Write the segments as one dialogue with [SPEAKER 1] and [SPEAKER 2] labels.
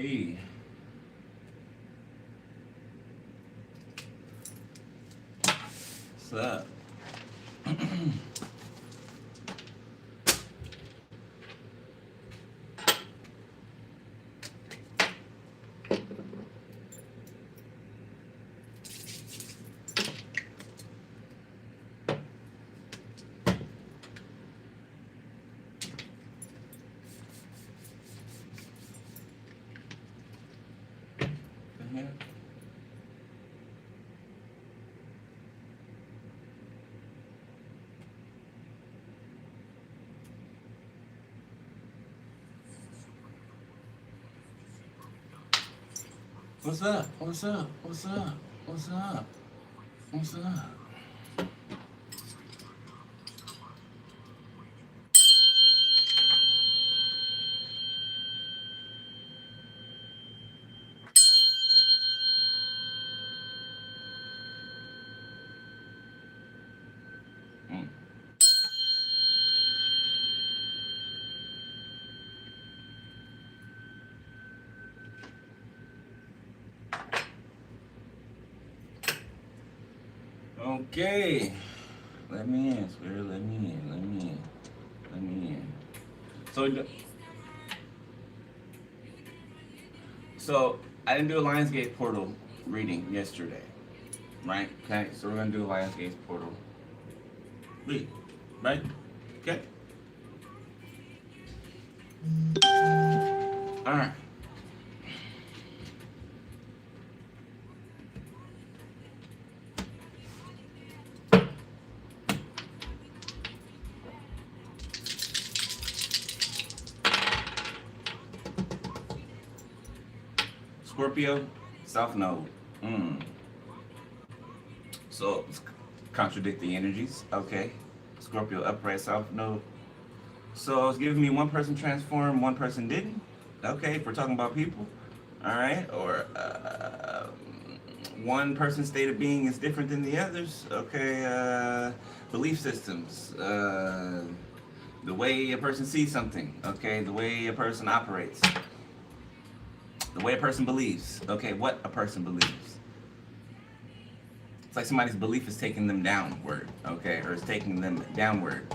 [SPEAKER 1] Hey. What's up? What's up? What's up? What's up? What's up? What's up? Mm. Okay. Let me in, Spirit. Let me in. Let me in. Let me in. So I didn't do a Lionsgate portal reading yesterday, right? Okay. So we're gonna do a Lionsgate portal read, right? Okay. All right. Scorpio, South Node. So contradict the energies. Okay. Scorpio upright South Node. So it's giving me one person transformed, one person didn't. Okay, if we're talking about people, all right, or one person's state of being is different than the others. Okay, belief systems, the way a person sees something. Okay, the way a person operates, the way a person believes. Okay, what a person believes. It's like somebody's belief is taking them downward. Okay, or is taking them downward.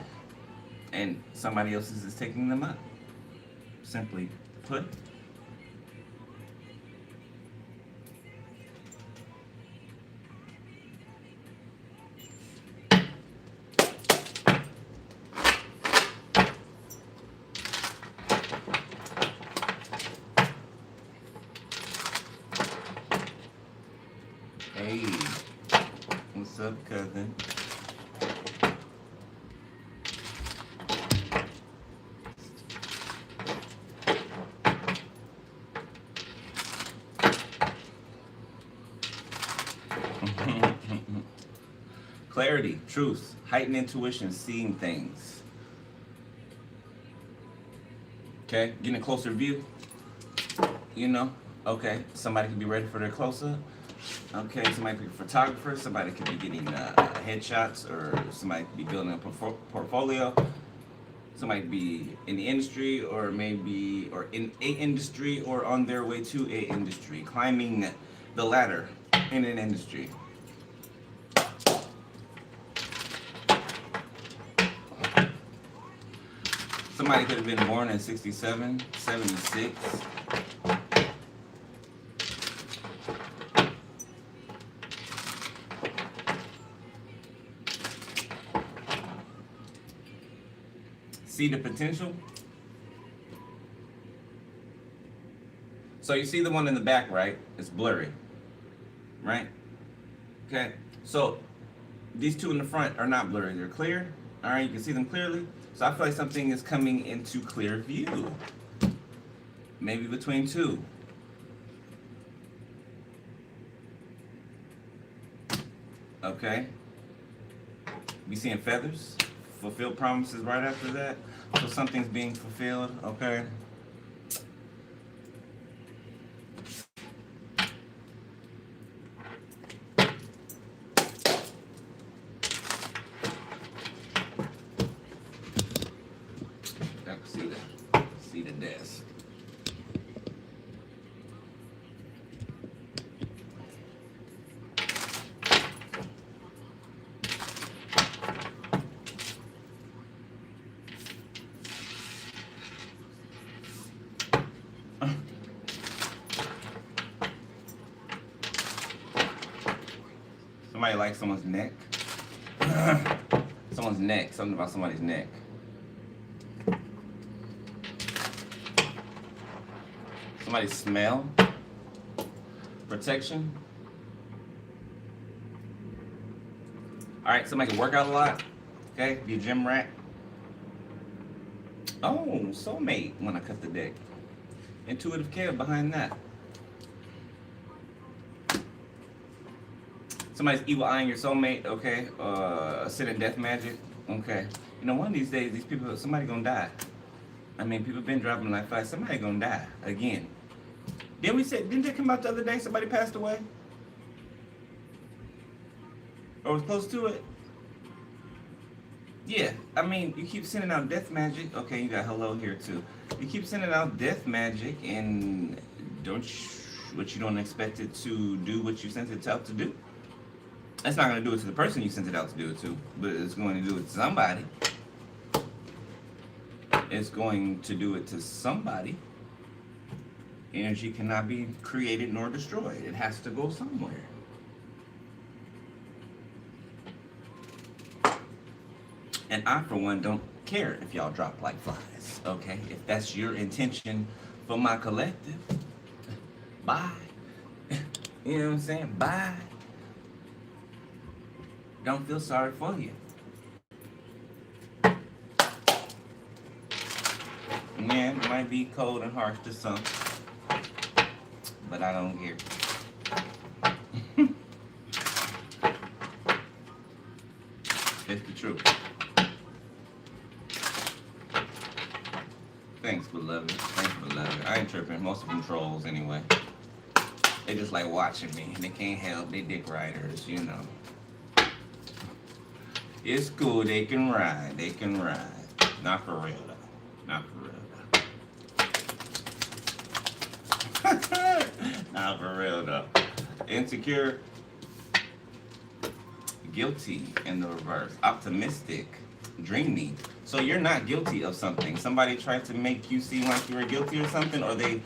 [SPEAKER 1] And somebody else's is taking them up. Simply put. Hey, what's up, cousin? Clarity, truth, heightened intuition, seeing things. Okay, getting a closer view. You know, okay, somebody could be ready for their close-up. Okay, somebody could be a photographer, somebody could be getting headshots, or somebody could be building a portfolio. Somebody could be in the industry, or maybe, or in a industry, or on their way to a industry, climbing the ladder in an industry. Somebody could have been born in 67, 76. See the potential? So you see the one in the back, right? It's blurry, right? Okay, so these two in the front are not blurry, they're clear. All right, you can see them clearly. So I feel like something is coming into clear view. Maybe between two. Okay. We seeing feathers, fulfilled promises right after that. So something's being fulfilled, okay? I can see that. See the desk. Somebody likes someone's neck. Someone's neck. Something about somebody's neck. Somebody's smell. Protection. Alright, somebody can work out a lot. Okay, be a gym rat. Oh, soulmate when I cut the deck. Intuitive care behind that. Somebody's evil eyeing your soulmate, okay? Sin and death magic, okay? You know, one of these days, these people, somebody gonna die. I mean, people been dropping like flies. Somebody gonna die again. Didn't they come out the other day? Somebody passed away, or was close to it. Yeah, I mean, you keep sending out death magic. Okay, you got hello here too. You keep sending out death magic, and what you don't expect it to do what you sent it out to do. That's not going to do it to the person you sent it out to do it to, but it's going to do it to somebody. It's going to do it to somebody. Energy cannot be created nor destroyed. It has to go somewhere. And I, for one, don't care if y'all drop like flies, okay? If that's your intention for my collective, bye. You know what I'm saying? Bye. Don't feel sorry for you. Yeah, it might be cold and harsh to some, but I don't care. It's the truth. Thanks, beloved. Thanks, beloved. I ain't tripping. Most of them trolls anyway. They just like watching me. They can't help. They dick riders, you know. It's cool. They can ride. They can ride. Not for real, though. Not for real, though. Not for real, though. Insecure. Guilty in the reverse. Optimistic. Dreamy. So you're not guilty of something. Somebody tried to make you seem like you were guilty or something, or they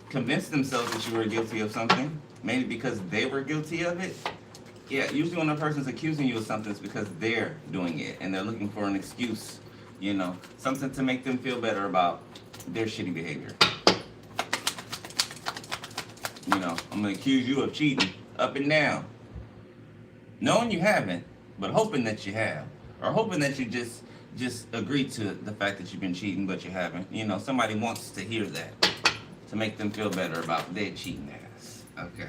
[SPEAKER 1] convinced themselves that you were guilty of something, maybe because they were guilty of it. Yeah, usually when a person's accusing you of something, it's because they're doing it, and they're looking for an excuse, you know, something to make them feel better about their shitty behavior. You know, I'm gonna accuse you of cheating up and down. Knowing you haven't, but hoping that you have. Or hoping that you just agree to the fact that you've been cheating, but you haven't. You know, somebody wants to hear that to make them feel better about their cheating ass. Okay.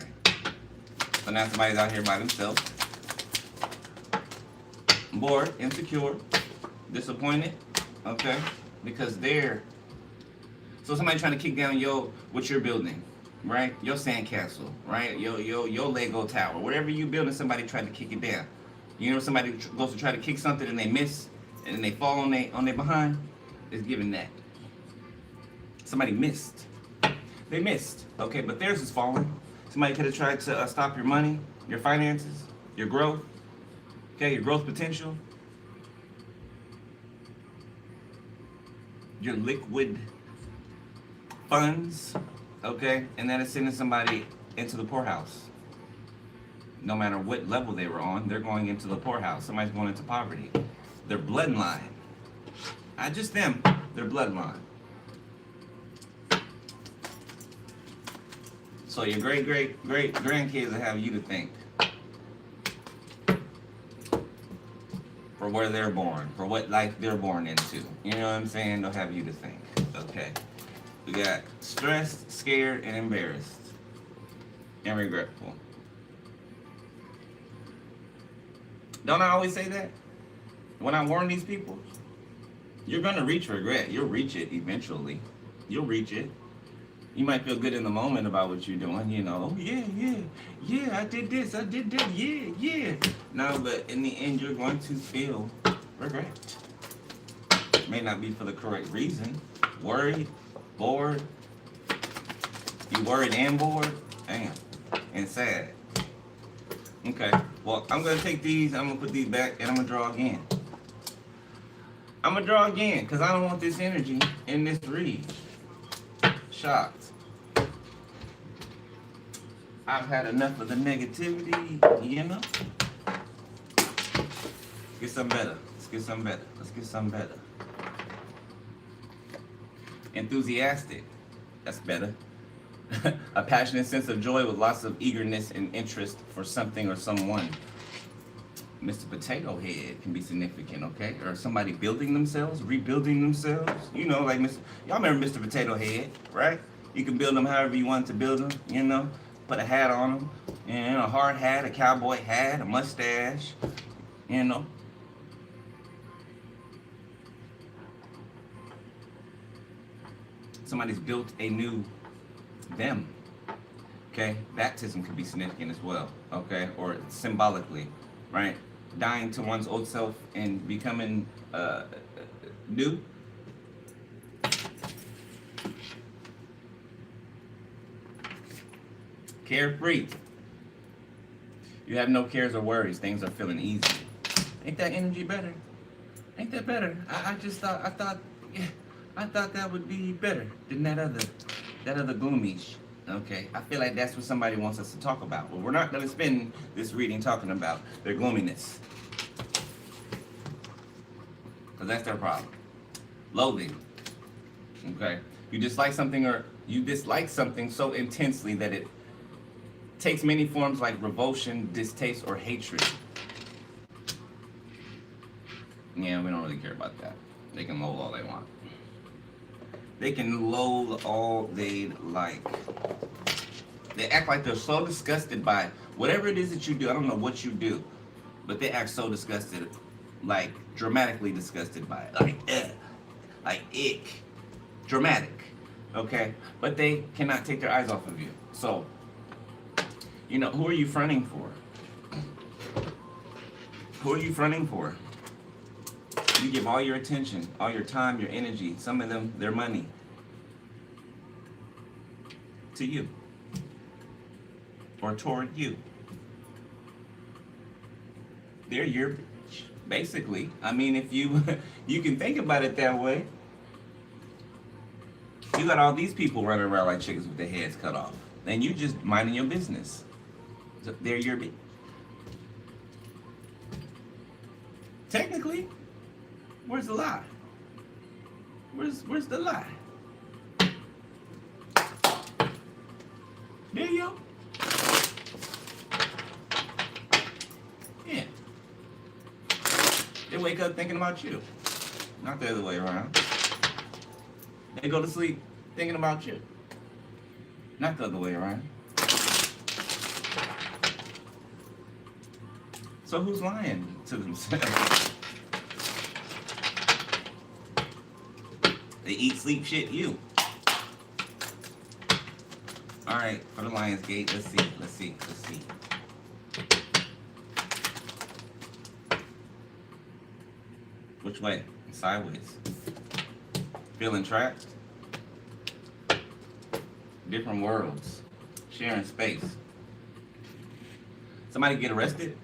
[SPEAKER 1] So now somebody's out here by themselves. Bored, insecure, disappointed. Okay. Because so somebody trying to kick down what you're building, right? Your sandcastle, right? Your Lego tower. Whatever you building, somebody tried to kick it down. You know, somebody goes to try to kick something and they miss, and they fall on their behind. It's giving that. Somebody missed. They missed. Okay, but theirs is falling. Somebody could have tried to stop your money, your finances, your growth. Okay, your growth potential. Your liquid funds. Okay, and that is sending somebody into the poorhouse. No matter what level they were on, they're going into the poorhouse. Somebody's going into poverty. Their bloodline. Not just them, their bloodline. So your great grandkids will have you to thank for where they're born, for what life they're born into. You know what I'm saying? They'll have you to thank. Okay. We got stressed, scared, and embarrassed. And regretful. Don't I always say that? When I warn these people, you're going to reach regret. You'll reach it eventually. You'll reach it. You might feel good in the moment about what you're doing, you know. Oh, yeah, I did this, I did that, yeah. No, but in the end, you're going to feel regret. It may not be for the correct reason. Worried, bored. You worried and bored? Damn. And sad. Okay, well, I'm going to take these, I'm going to put these back, and I'm going to draw again. I'm going to draw again, because I don't want this energy in this read. Shocked. I've had enough of the negativity, you know? get something better. Let's get something better. Let's get something better. Enthusiastic. That's better. A passionate sense of joy with lots of eagerness and interest for something or someone. Mr. Potato Head can be significant, okay? Or somebody building themselves, rebuilding themselves. You know, like y'all remember Mr. Potato Head, right? You can build them however you want to build them, you know? Put a hat on them, and a hard hat, a cowboy hat, a mustache, you know? Somebody's built a new them, okay? Baptism could be significant as well, okay? Or symbolically, right? Dying to one's old self and becoming new. Carefree. You have no cares or worries. Things are feeling easy. Ain't that energy better? Ain't that better? I thought that would be better than that other gloomy. Okay, I feel like that's what somebody wants us to talk about. Well, we're not going to spend this reading talking about their gloominess, because that's their problem. Loathing. Okay, you dislike something, or you dislike something so intensely that it takes many forms like revulsion, distaste, or hatred. Yeah, we don't really care about that. They can loathe all they want. They can loathe all they like. They act like they're so disgusted by whatever it is that you do. I don't know what you do, but they act so disgusted, like dramatically disgusted by it. Like ick. Dramatic. Okay? But they cannot take their eyes off of you. So, you know, who are you fronting for? Who are you fronting for? You give all your attention, all your time, your energy, some of them, their money, to you. Or toward you. They're your bitch, basically. I mean, if you can think about it that way. You got all these people running around like chickens with their heads cut off. And you just minding your business. So they're your bitch. Technically, where's the lie? Where's the lie? There you go. Yeah. They wake up thinking about you. Not the other way around. They go to sleep thinking about you. Not the other way around. So who's lying to themselves? They eat, sleep, shit, you. All right, for the Lion's Gate, let's see. Which way? Sideways. Feeling trapped? Different worlds. Sharing space. Somebody get arrested?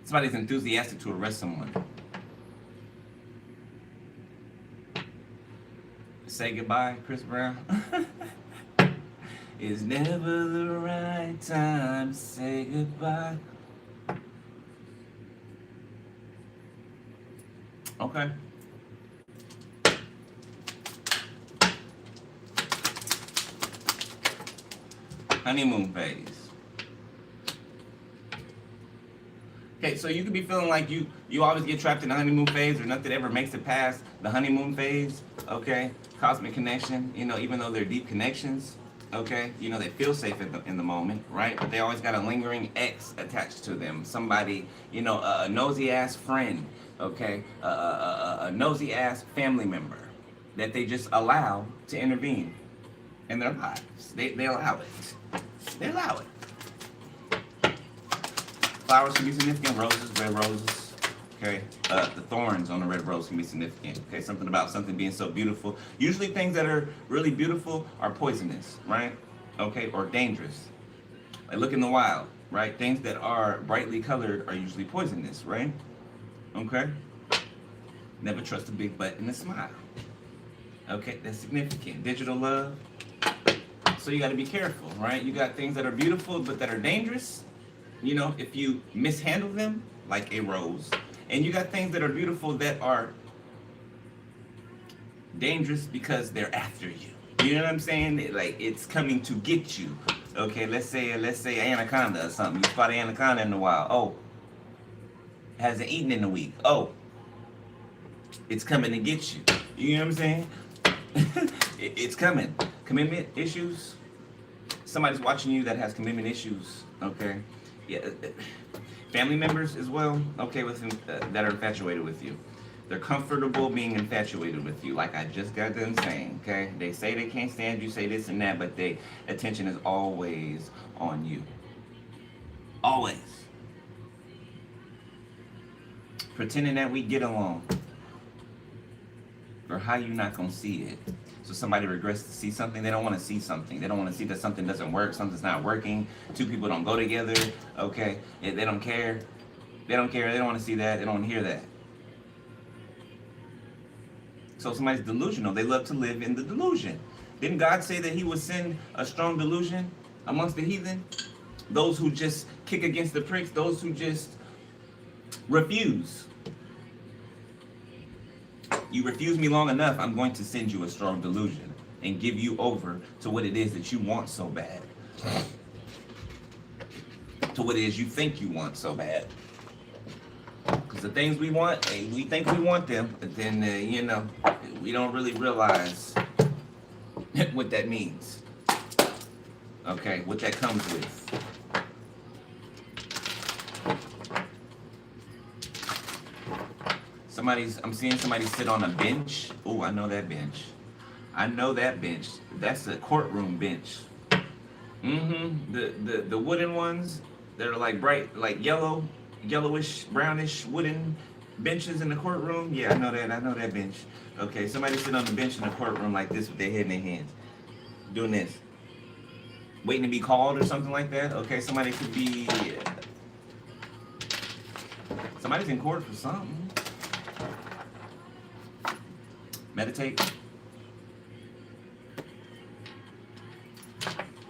[SPEAKER 1] Somebody's enthusiastic to arrest someone. Say goodbye, Chris Brown. It's never the right time to say goodbye. Okay. Honeymoon phase. Okay, so you could be feeling like you always get trapped in the honeymoon phase, or nothing ever makes it past the honeymoon phase. Okay, cosmic connection. You know, even though they're deep connections. Okay, you know, they feel safe in the moment, right? But they always got a lingering ex attached to them. Somebody, you know, a nosy ass friend. Okay, a nosy ass family member that they just allow to intervene in their lives. They allow it. They allow it. Flowers can be significant. Roses, red roses. Okay, the thorns on the red rose can be significant. Okay, something about something being so beautiful. Usually things that are really beautiful are poisonous, right? Okay, or dangerous. Like look in the wild, right? Things that are brightly colored are usually poisonous, right? Okay? Never trust a big butt and a smile. Okay, that's significant. Digital love. So you got to be careful, right? You got things that are beautiful but that are dangerous. You know, if you mishandle them like a rose, and you got things that are beautiful that are dangerous because they're after you. You know what I'm saying? Like it's coming to get you. Okay, let's say anaconda or something. You spot an anaconda in the wild. Oh, hasn't eaten in a week. Oh, it's coming to get you. You know what I'm saying? It's coming. Commitment issues. Somebody's watching you that has commitment issues. Okay, yeah. Family members as well. Okay, with that are infatuated with you. They're comfortable being infatuated with you, like I just got done saying. Okay, they say they can't stand you, say this and that, but they attention is always on you. Always. Pretending that we get along. Or how you not gonna see it? So somebody regrets to see something, they don't want to see something. They don't want to see that something doesn't work, something's not working, two people don't go together, okay? They don't care. They don't care, they don't want to see that, they don't want to hear that. So somebody's delusional, they love to live in the delusion. Didn't God say that he would send a strong delusion amongst the heathen? Those who just kick against the pricks, those who just refuse. You refuse me long enough, I'm going to send you a strong delusion and give you over to what it is that you want so bad. To what it is you think you want so bad. Because the things we want, we think we want them, but then, you know, we don't really realize what that means. Okay, what that comes with. I'm seeing somebody sit on a bench. Oh, I know that bench. I know that bench. That's a courtroom bench. The wooden ones that are like bright, like yellowish, brownish wooden benches in the courtroom. Yeah, I know that bench. Okay, somebody sit on the bench in the courtroom like this with their head in their hands, doing this, waiting to be called or something like that. Okay, somebody could be. Somebody's in court for something. Meditate.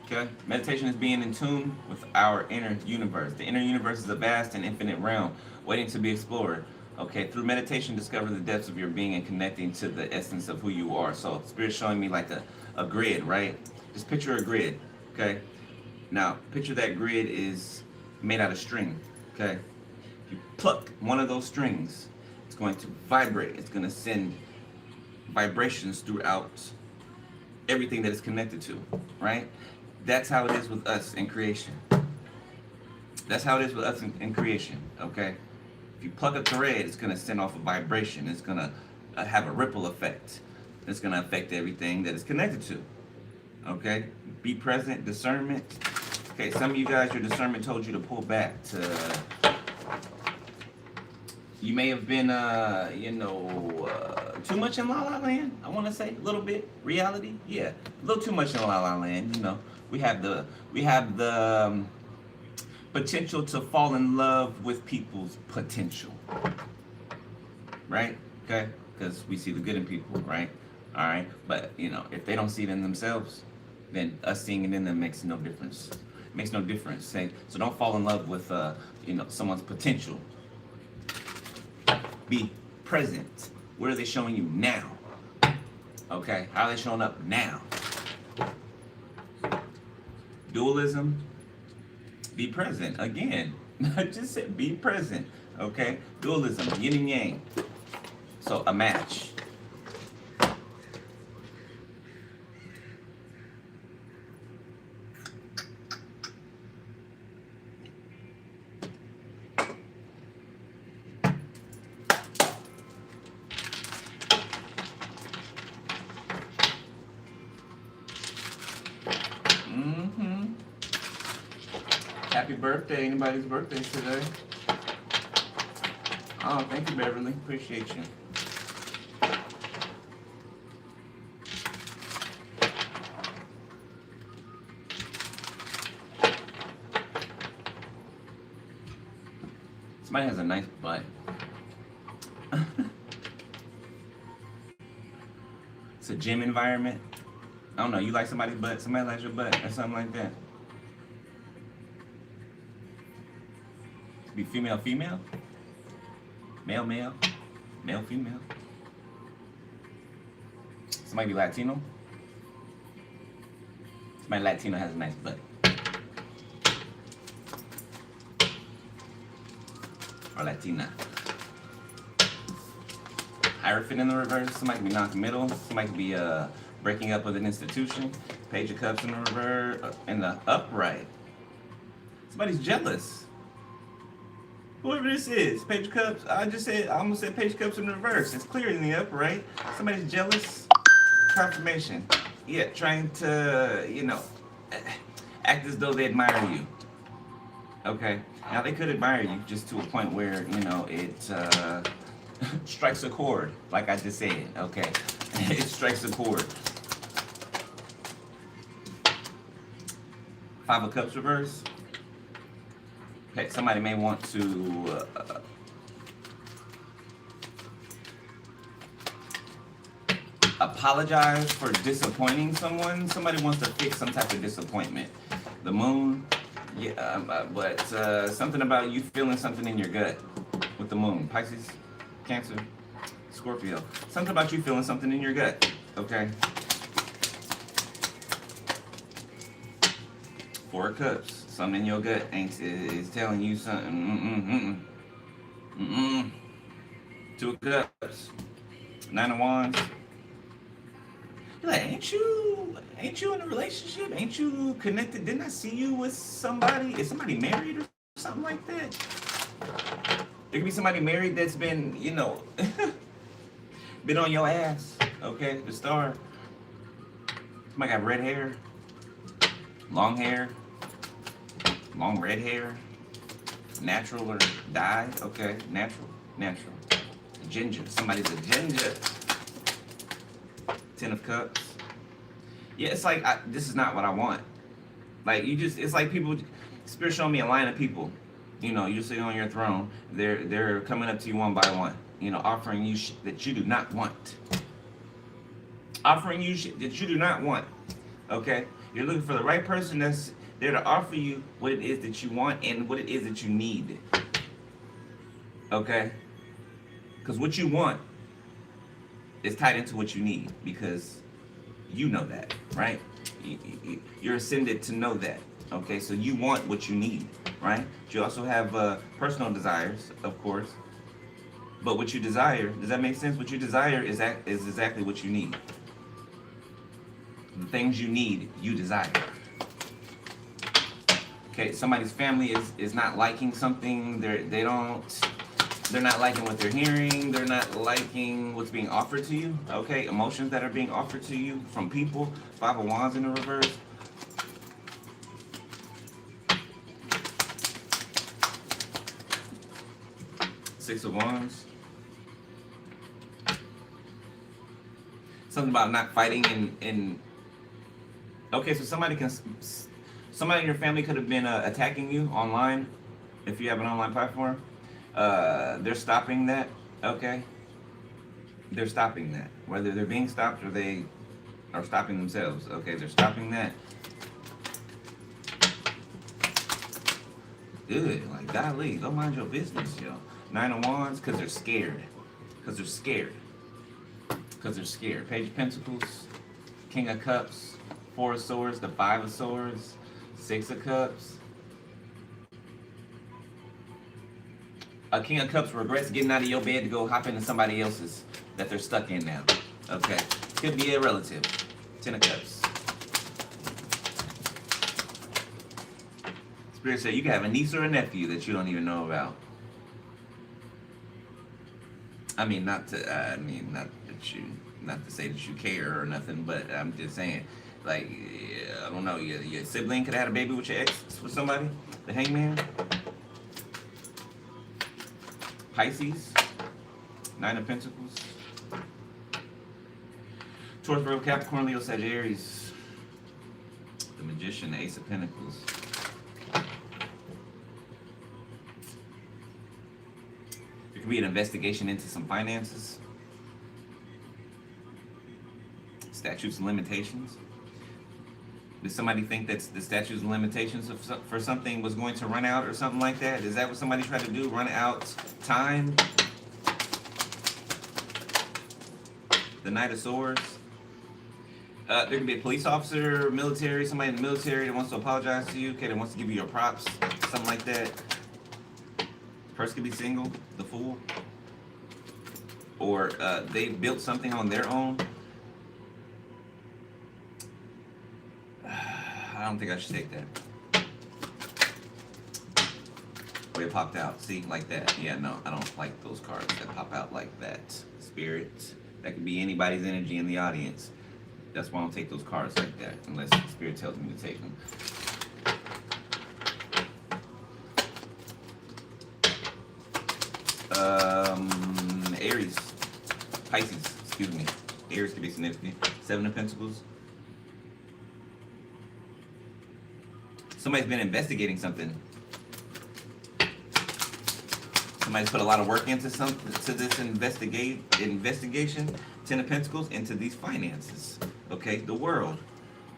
[SPEAKER 1] Okay? Meditation is being in tune with our inner universe. The inner universe is a vast and infinite realm waiting to be explored. Okay? Through meditation, discover the depths of your being and connecting to the essence of who you are. So, Spirit's showing me like a grid, right? Just picture a grid. Okay? Now, picture that grid is made out of string. Okay? If you pluck one of those strings, it's going to vibrate. It's going to send vibrations throughout everything that it's connected to, right? That's how it is with us in creation. That's how it is with us in creation, okay? If you pluck a thread, it's going to send off a vibration. It's going to have a ripple effect. It's going to affect everything that it's connected to, okay? Be present, discernment. Okay, some of you guys, your discernment told you to pull back to... You may have been, too much in La La Land, I want to say, a little bit. Reality, yeah, a little too much in La La Land, you know. We have the potential to fall in love with people's potential, right? Okay, because we see the good in people, right? All right, but, you know, if they don't see it in themselves, then us seeing it in them makes no difference. It makes no difference, say. So don't fall in love with, someone's potential. Be present. What are they showing you now? Okay, how are they showing up now? Dualism. Be present. Again, I just said be present. Okay, dualism, yin and yang. So a match. Happy birthday. Anybody's birthday today? Oh, thank you, Beverly. Appreciate you. Somebody has a nice butt. It's a gym environment. I don't know. You like somebody's butt? Somebody likes your butt or something like that. Could be female, female, male, male, male, female. Somebody be Latino. Somebody Latino has a nice butt. Or Latina. Hierophant in the reverse. Somebody could be non-committal. Somebody could be breaking up with an institution. Page of Cups in the reverse. In the upright. Somebody's jealous. Whoever this is, Page of Cups. I almost said Page of Cups in the reverse. It's clear in the upright. Somebody's jealous. Confirmation. Yeah, trying to, act as though they admire you. Okay. Now they could admire you just to a point where, it strikes a chord, like I just said. Okay. It strikes a chord. Five of Cups reverse. Okay, somebody may want to apologize for disappointing someone. Somebody wants to fix some type of disappointment. The moon, yeah, but something about you feeling something in your gut with the moon. Pisces, Cancer, Scorpio. Something about you feeling something in your gut, okay? Four of Cups. Something in your gut is telling you something. Two of Cups. Nine of Wands. You're like, ain't you in a relationship? Ain't you connected? Didn't I see you with somebody? Is somebody married or something like that? There could be somebody married that's been, been on your ass. Okay, the star. Somebody got red hair, long hair, long red hair, natural or dyed. Okay, natural. Ginger. Somebody's a ginger. 10 of Cups. Yeah, it's like, this is not what I want. Like, it's like people, Spirit showing me a line of people. You're sitting on your throne. They're coming up to you one by one. Offering you shit that you do not want. Offering you shit that you do not want. Okay? You're looking for the right person that's there to offer you what it is that you want and what it is that you need. Okay? Because what you want is tied into what you need, because you know that, right? You're ascended to know that. Okay, so you want what you need, right? You also have personal desires, of course. But what you desire, does that make sense? What you desire is exactly what you need. The things you need, you desire. Okay, somebody's family is not liking something. They're not liking what they're hearing. They're not liking what's being offered to you. Okay, emotions that are being offered to you from people. Five of Wands in the reverse. Six of Wands. Something about not fighting in. Okay, so somebody in your family could have been attacking you online, if you have an online platform. They're stopping that, okay? They're stopping that. Whether they're being stopped or they are stopping themselves, okay? They're stopping that. Good, like, golly, go mind your business, yo. Nine of Wands, because they're scared. Because they're scared. Page of Pentacles, King of Cups, Four of Swords, the Five of Swords, Six of Cups. A King of Cups regrets getting out of your bed to go hop into somebody else's that they're stuck in now. Okay. Could be a relative. 10 of Cups. Spirit said you can have a niece or a nephew that you don't even know about. Not to say that you care or nothing, but I'm just saying, like, I don't know, your sibling could have had a baby with your ex, with somebody. The Hangman. Pisces, Nine of Pentacles, Taurus, Virgo, Capricorn, Leo, Sagittarius, the Magician, the Ace of Pentacles. There could be an investigation into some finances, statutes and limitations. Did somebody think that the statutes of limitations for something was going to run out or something like that? Is that what somebody tried to do? Run out time? The Knight of Swords. There can be a police officer, military, somebody in the military that wants to apologize to you, okay, that wants to give you your props, something like that. Person could be single, the Fool. Or they built something on their own. I don't think I should take that. Oh, it popped out. See, like that. Yeah, no, I don't like those cards that pop out like that. Spirit. That could be anybody's energy in the audience. That's why I don't take those cards like that, unless the Spirit tells me to take them. Aries. Pisces, excuse me. Aries could be significant. 7 of Pentacles. Somebody's been investigating something. Somebody's put a lot of work into this investigation. 10 of Pentacles into these finances. Okay, the world.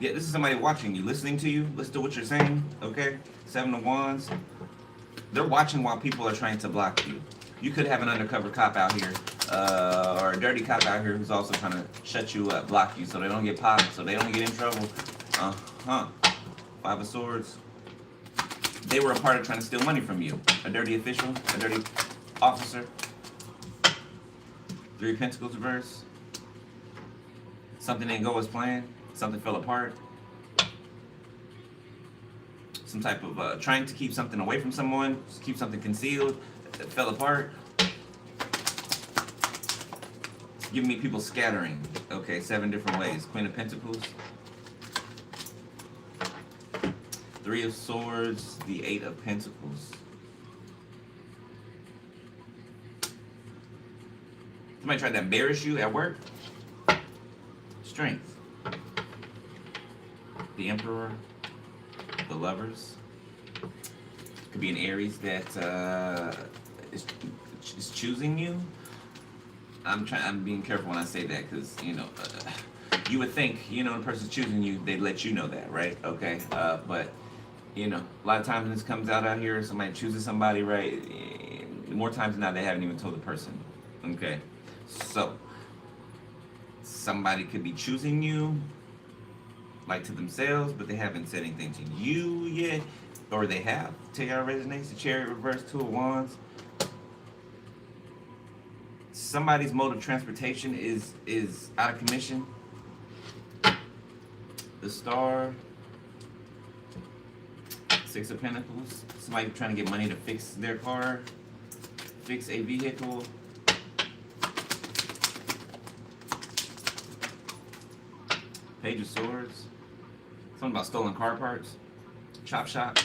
[SPEAKER 1] Yeah, this is somebody watching you, listening to you, listen to what you're saying. Okay, 7 of Wands. They're watching while people are trying to block you. You could have an undercover cop out here, or a dirty cop out here who's also trying to shut you up, block you, so they don't get popped, so they don't get in trouble. 5 of Swords. They were a part of trying to steal money from you. A dirty official, a dirty officer. 3 of Pentacles reverse. Something didn't go as planned. Something fell apart. Some type of trying to keep something away from someone, keep something concealed, that fell apart. Give me people scattering. Okay, 7 different ways. Queen of Pentacles. 3 of Swords, the 8 of Pentacles. Somebody tried to embarrass you at work. Strength. The Emperor. The Lovers. Could be an Aries that is choosing you. I'm being careful when I say that, because you know, you would think, you know, the person's choosing you, they'd let you know that, right? Okay, but you know, a lot of times when this comes out here, somebody chooses somebody, right? More times than not, they haven't even told the person. Okay, so somebody could be choosing you, like to themselves, but they haven't said anything to you yet, or they have. Tell y'all resonates. The Chariot reverse, 2 of Wands. Somebody's mode of transportation is out of commission. The Star. 6 of Pentacles. Somebody trying to get money to fix their car, fix a vehicle. Page of Swords. Something about stolen car parts. Chop shop.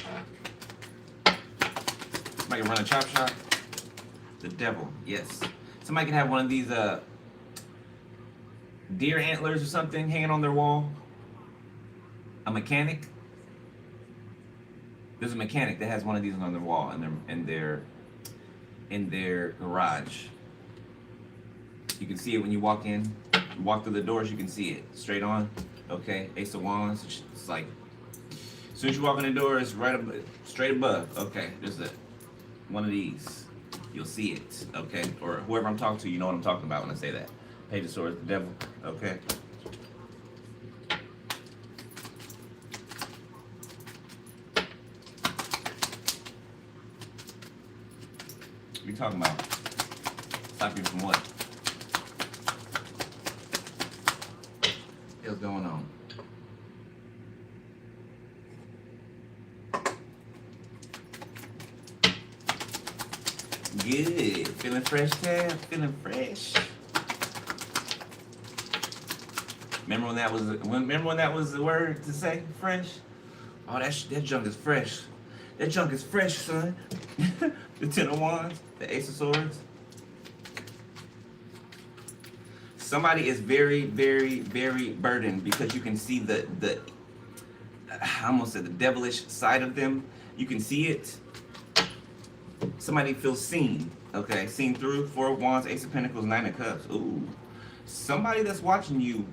[SPEAKER 1] Somebody can run a chop shop. The Devil, yes. Somebody can have one of these deer antlers or something hanging on their wall. A mechanic. There's a mechanic that has one of these on their wall in their garage. You can see it when you walk in. You walk through the doors, you can see it straight on. Okay, Ace of Wands. It's like as soon as you walk in the door, it's right above, straight above. Okay, there's one of these. You'll see it. Okay, or whoever I'm talking to, you know what I'm talking about when I say that. Page of Swords, the Devil. Okay. What are you talking about? Stop you from what? What's going on? Good. Feeling fresh, Tab? Feeling fresh. Remember when that was the word to say? Fresh? Oh, that junk is fresh. That junk is fresh, son. The 10 of Wands, the Ace of Swords. Somebody is very, very, very burdened because you can see the I almost said the devilish side of them. You can see it. Somebody feels seen. Okay, seen through. 4 of Wands, Ace of Pentacles, 9 of Cups. Ooh. Somebody that's watching you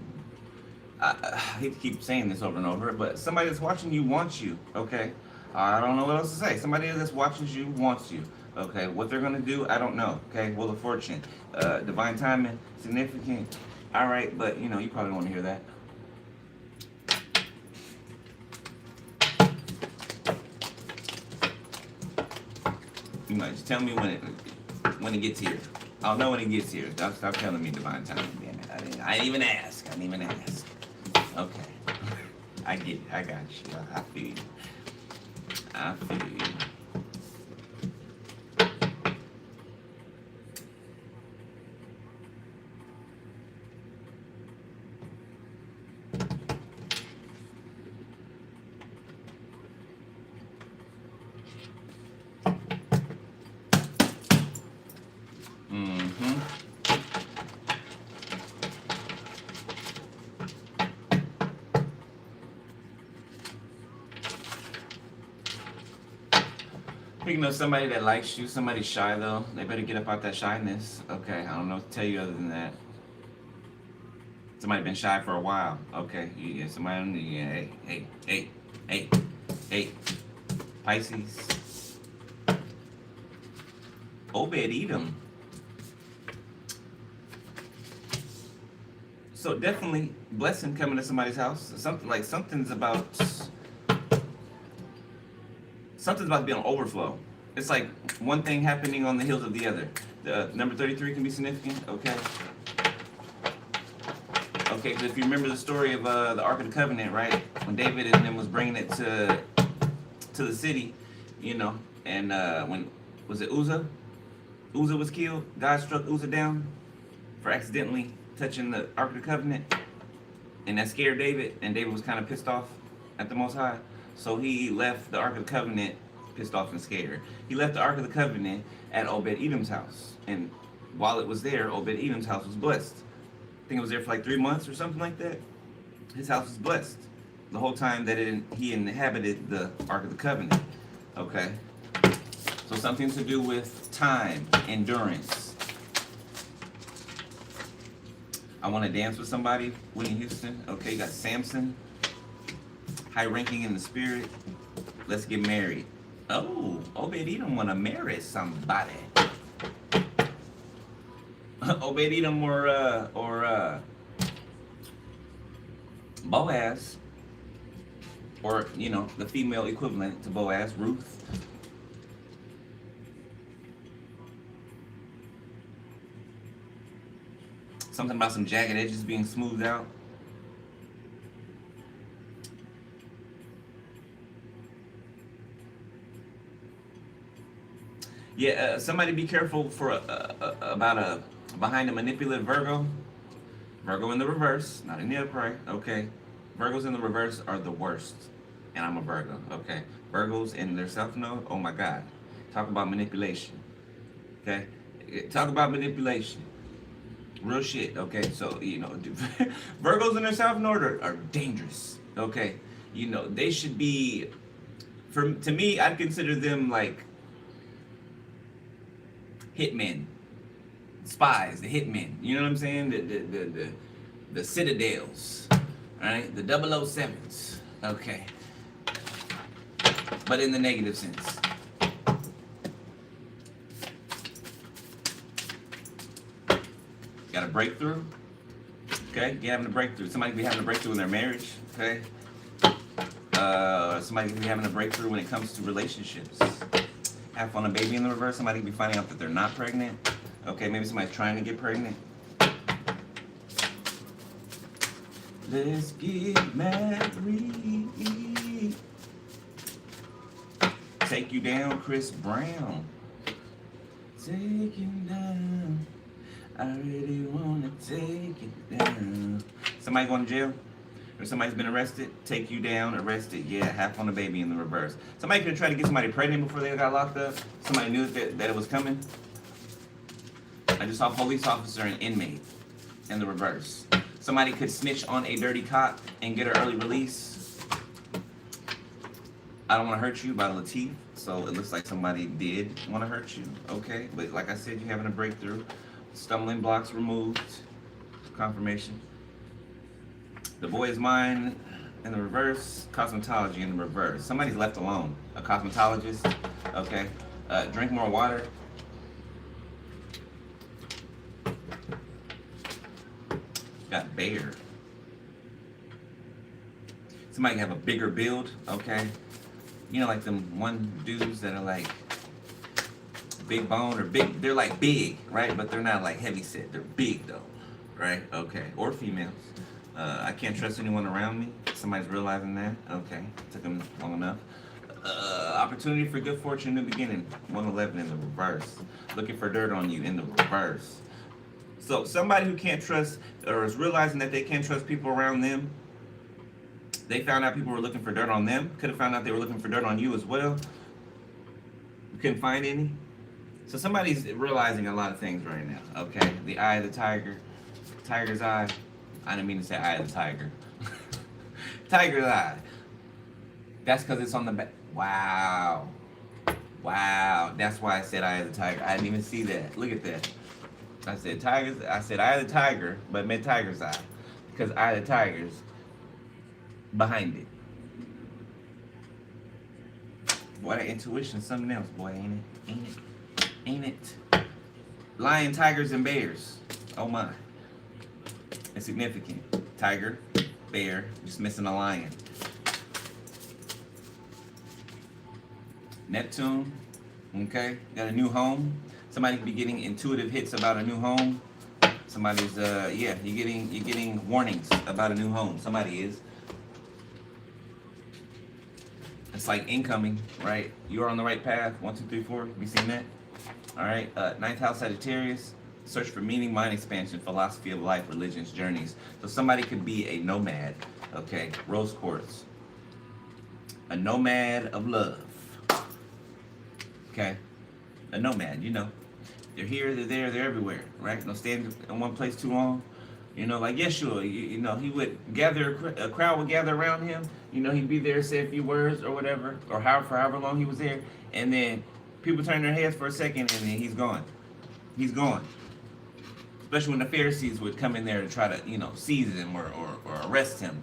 [SPEAKER 1] I hate to keep saying this over and over, but somebody that's watching you wants you, okay? I don't know what else to say. Somebody that's watching you wants you, okay? What they're gonna do, I don't know, okay? Wheel of Fortune, divine timing, significant, all right, but you know, you probably want to hear that. You might just tell me when it gets here. I'll know when it gets here. Stop telling me divine timing, damn it. I didn't even ask. Okay. I get it. I got you. I feel you. I feel you. Speaking of somebody that likes you, somebody shy though, they better get up out that shyness. Okay, I don't know what to tell you other than that. Somebody been shy for a while. Okay, yeah, somebody, yeah, hey. Pisces. Obed Edom. So definitely blessing coming to somebody's house. Something's about to be on overflow. It's like one thing happening on the heels of the other. The number 33 can be significant, okay? Okay, because if you remember the story of the Ark of the Covenant, right? When David and them was bringing it to the city, you know, and when, was it Uzzah? Uzzah was killed. God struck Uzzah down for accidentally touching the Ark of the Covenant. And that scared David, and David was kind of pissed off at the Most High. So he left the Ark of the Covenant pissed off and scared. He left the Ark of the Covenant at Obed Edom's house. And while it was there, Obed Edom's house was blessed. I think it was there for like 3 months or something like that. His house was blessed the whole time that he inhabited the Ark of the Covenant. Okay? So something to do with time, endurance. I want to dance with somebody, Whitney Houston. Okay, you got Samson. High ranking in the spirit. Let's get married. Oh, Obed Edom want to marry somebody. Obed Edom or Boaz, or you know the female equivalent to Boaz, Ruth. Something about some jagged edges being smoothed out. Yeah, somebody be careful for about behind a manipulative Virgo. Virgo in the reverse, not in the upright. Okay, Virgos in the reverse are the worst, and I'm a Virgo. Okay, Virgos in their self node. Oh my God, talk about manipulation. Okay, talk about manipulation. Real shit. Okay, so you know, Virgos in their self node are dangerous. Okay, you know they should be. To me, I'd consider them like hitmen, spies, the hitmen. You know what I'm saying? The citadels, right? The 007s. Okay, but in the negative sense. Got a breakthrough. Okay, you're having a breakthrough. Somebody could be having a breakthrough in their marriage. Okay, somebody could be having a breakthrough when it comes to relationships. Have on a baby in the reverse. Somebody could be finding out that they're not pregnant. Okay, maybe somebody's trying to get pregnant. Let's get married. Take you down, Chris Brown. Take you down. I really wanna take it down. Somebody going to jail? Or somebody's been arrested? Take you down, arrested. Yeah, half on a baby in the reverse. Somebody could try to get somebody pregnant before they got locked up. Somebody knew that it was coming. I just saw police officer and inmate in the reverse. Somebody could snitch on a dirty cop and get an early release. I Don't Want to Hurt You by Latif. So it looks like somebody did want to hurt you. Okay, but like I said, you're having a breakthrough. Stumbling blocks removed. Confirmation. The boy is mine in the reverse. Cosmetology in the reverse. Somebody's left alone. A cosmetologist. Okay. Drink more water. Got bear. Somebody have a bigger build. Okay. You know, like them one dudes that are like big bone or big. They're like big, right? But they're not like heavy set. They're big though, right? Okay. Or females. I can't trust anyone around me. Somebody's realizing that. Okay. Took them long enough. Opportunity for good fortune in the beginning. 111 in the reverse. Looking for dirt on you in the reverse. So somebody who can't trust or is realizing that they can't trust people around them. They found out people were looking for dirt on them. Could have found out they were looking for dirt on you as well. Couldn't find any. So somebody's realizing a lot of things right now. Okay. The eye of the tiger. Tiger's eye. I didn't mean to say eye of the tiger. Tiger's eye. That's because it's on the back. Wow. Wow. That's why I said eye of the tiger. I didn't even see that. Look at that. I said tigers. I said eye of the tiger, but meant tiger's eye. Because eye of the tiger's behind it. Boy, that intuition's something else, boy, ain't it? Ain't it? Ain't it? Lion, tigers, and bears. Oh my. It's significant. Tiger, bear, just missing a lion. Neptune, okay, got a new home. Somebody could be getting intuitive hits about a new home. Somebody's, yeah, you're getting warnings about a new home. Somebody is. It's like incoming, right? You're on the right path. 1, 2, 3, 4. You seen that? All right. 9th house Sagittarius. Search for meaning, mind expansion, philosophy of life, religions, journeys. So somebody could be a nomad. Okay. Rose quartz. A nomad of love. Okay. A nomad, you know. They're here, they're there, they're everywhere, right? No staying in one place too long. You know, like Yeshua, you know, he would gather, a crowd would gather around him. You know, he'd be there, say a few words or whatever, or however long he was there. And then people turn their heads for a second and then he's gone. He's gone. Especially when the Pharisees would come in there to try to, you know, seize him or arrest him.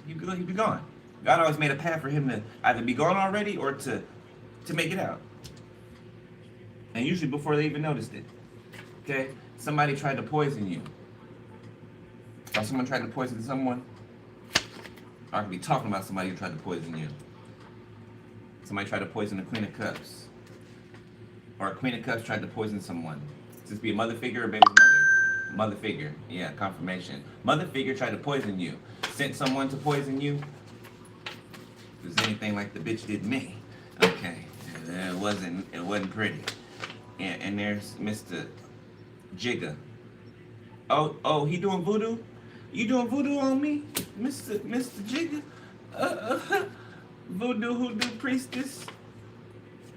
[SPEAKER 1] He'd be gone. God always made a path for him to either be gone already or to make it out. And usually before they even noticed it. Okay? Somebody tried to poison you. Or someone tried to poison someone. Or I could be talking about somebody who tried to poison you. Somebody tried to poison the Queen of Cups. Or a Queen of Cups tried to poison someone. Just be a mother figure or baby's mother. Mother figure. Yeah, confirmation. Mother figure tried to poison you. Sent someone to poison you. If it was anything like the bitch did me. Okay. It wasn't pretty. And there's Mr. Jigga. Oh, he doing voodoo? You doing voodoo on me, Mr. Jigga? Voodoo hoodoo priestess?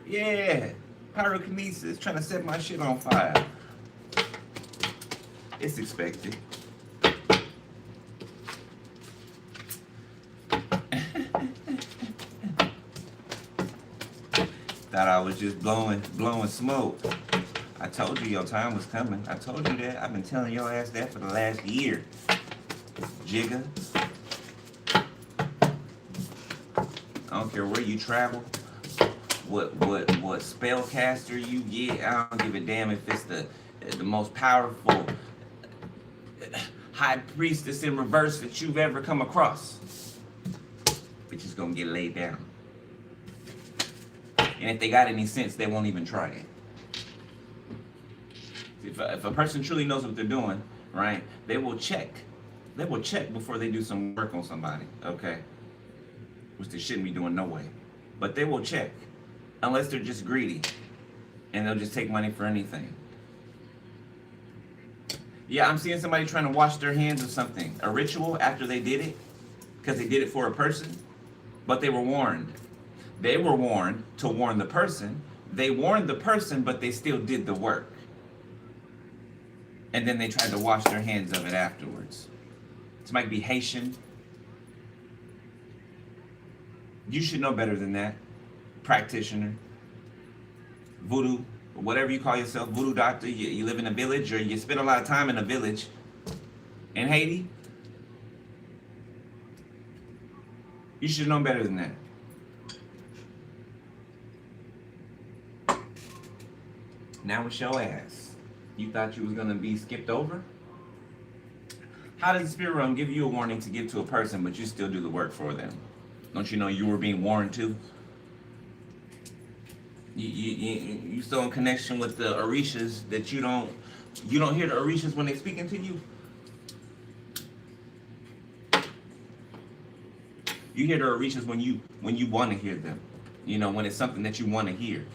[SPEAKER 1] Yeah. Pyrokinesis, trying to set my shit on fire. It's expected. Thought I was just blowing smoke. I told you your time was coming. I told you that. I've been telling your ass that for the last year. Jigga. I don't care where you travel. What spellcaster you get. I don't give a damn if it's the most powerful high priestess in reverse that you've ever come across. Bitch is gonna get laid down. And if they got any sense, they won't even try it. If a person truly knows what they're doing, right, they will check. They will check before they do some work on somebody, okay? Which they shouldn't be doing no way. But they will check. Unless they're just greedy. And they'll just take money for anything. Yeah, I'm seeing somebody trying to wash their hands of something. A ritual after they did it. Because they did it for a person. But they were warned. They were warned to warn the person. They warned the person, but they still did the work. And then they tried to wash their hands of it afterwards. This might be Haitian. You should know better than that. Practitioner. Voodoo. Whatever you call yourself. Voodoo doctor. You live in a village or you spend a lot of time in a village. In Haiti. You should know better than that. Now it's your ass. You thought you was gonna be skipped over? How does the spirit realm give you a warning to give to a person, but you still do the work for them? Don't you know you were being warned too? You still in connection with the orishas that you don't hear the orishas when they speaking to you? You hear the orishas when you want to hear them. You know, when it's something that you want to hear.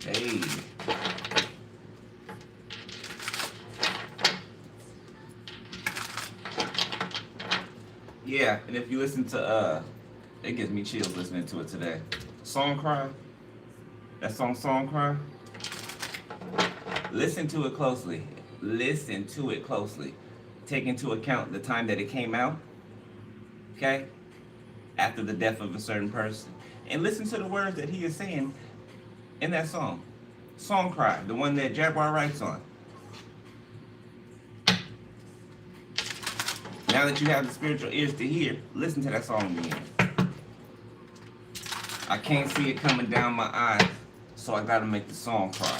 [SPEAKER 1] Hey. Yeah, and if you listen to it gives me chills listening to it today. Song Cry. That song Cry. Listen to it closely. Listen to it closely. Take into account the time that it came out. Okay? After the death of a certain person. And listen to the words that he is saying in that song. Song Cry, the one that Jaguar writes on. Now that you have the spiritual ears to hear, listen to that song again. I can't see it coming down my eyes, so I gotta make the song cry.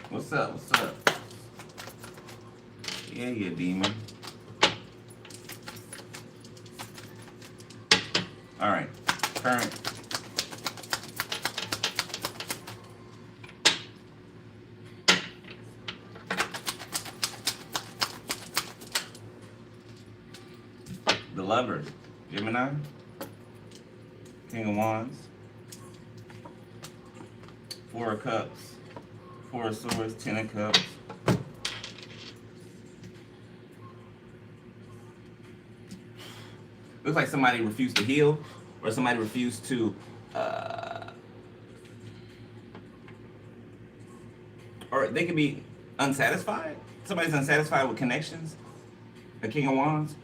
[SPEAKER 1] What's up? What's up? Yeah, you demon. All right, current. The Lovers, Gemini, King of Wands, Four of Cups, Four of Swords, Ten of Cups. Looks like somebody refused to heal, or somebody refused to, or they could be unsatisfied. Somebody's unsatisfied with connections. The King of Wands.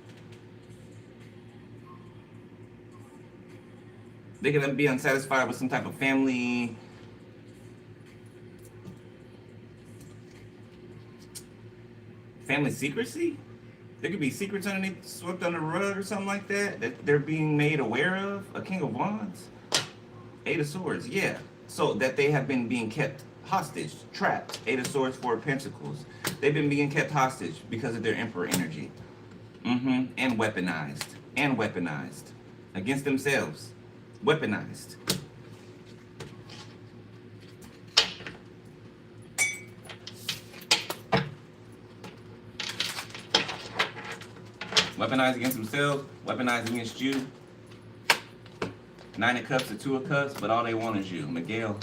[SPEAKER 1] They could be unsatisfied with some type of family secrecy. There could be secrets underneath, swept under the rug or something like that, that they're being made aware of. A King of Wands. Eight of Swords, yeah. So that they have been being kept hostage, trapped. Eight of Swords, Four of Pentacles. They've been being kept hostage because of their Emperor energy. And weaponized. And weaponized. Against themselves. Weaponized. Weaponized against themselves, weaponized against you. Nine of Cups or Two of Cups, but all they want is you. Miguel.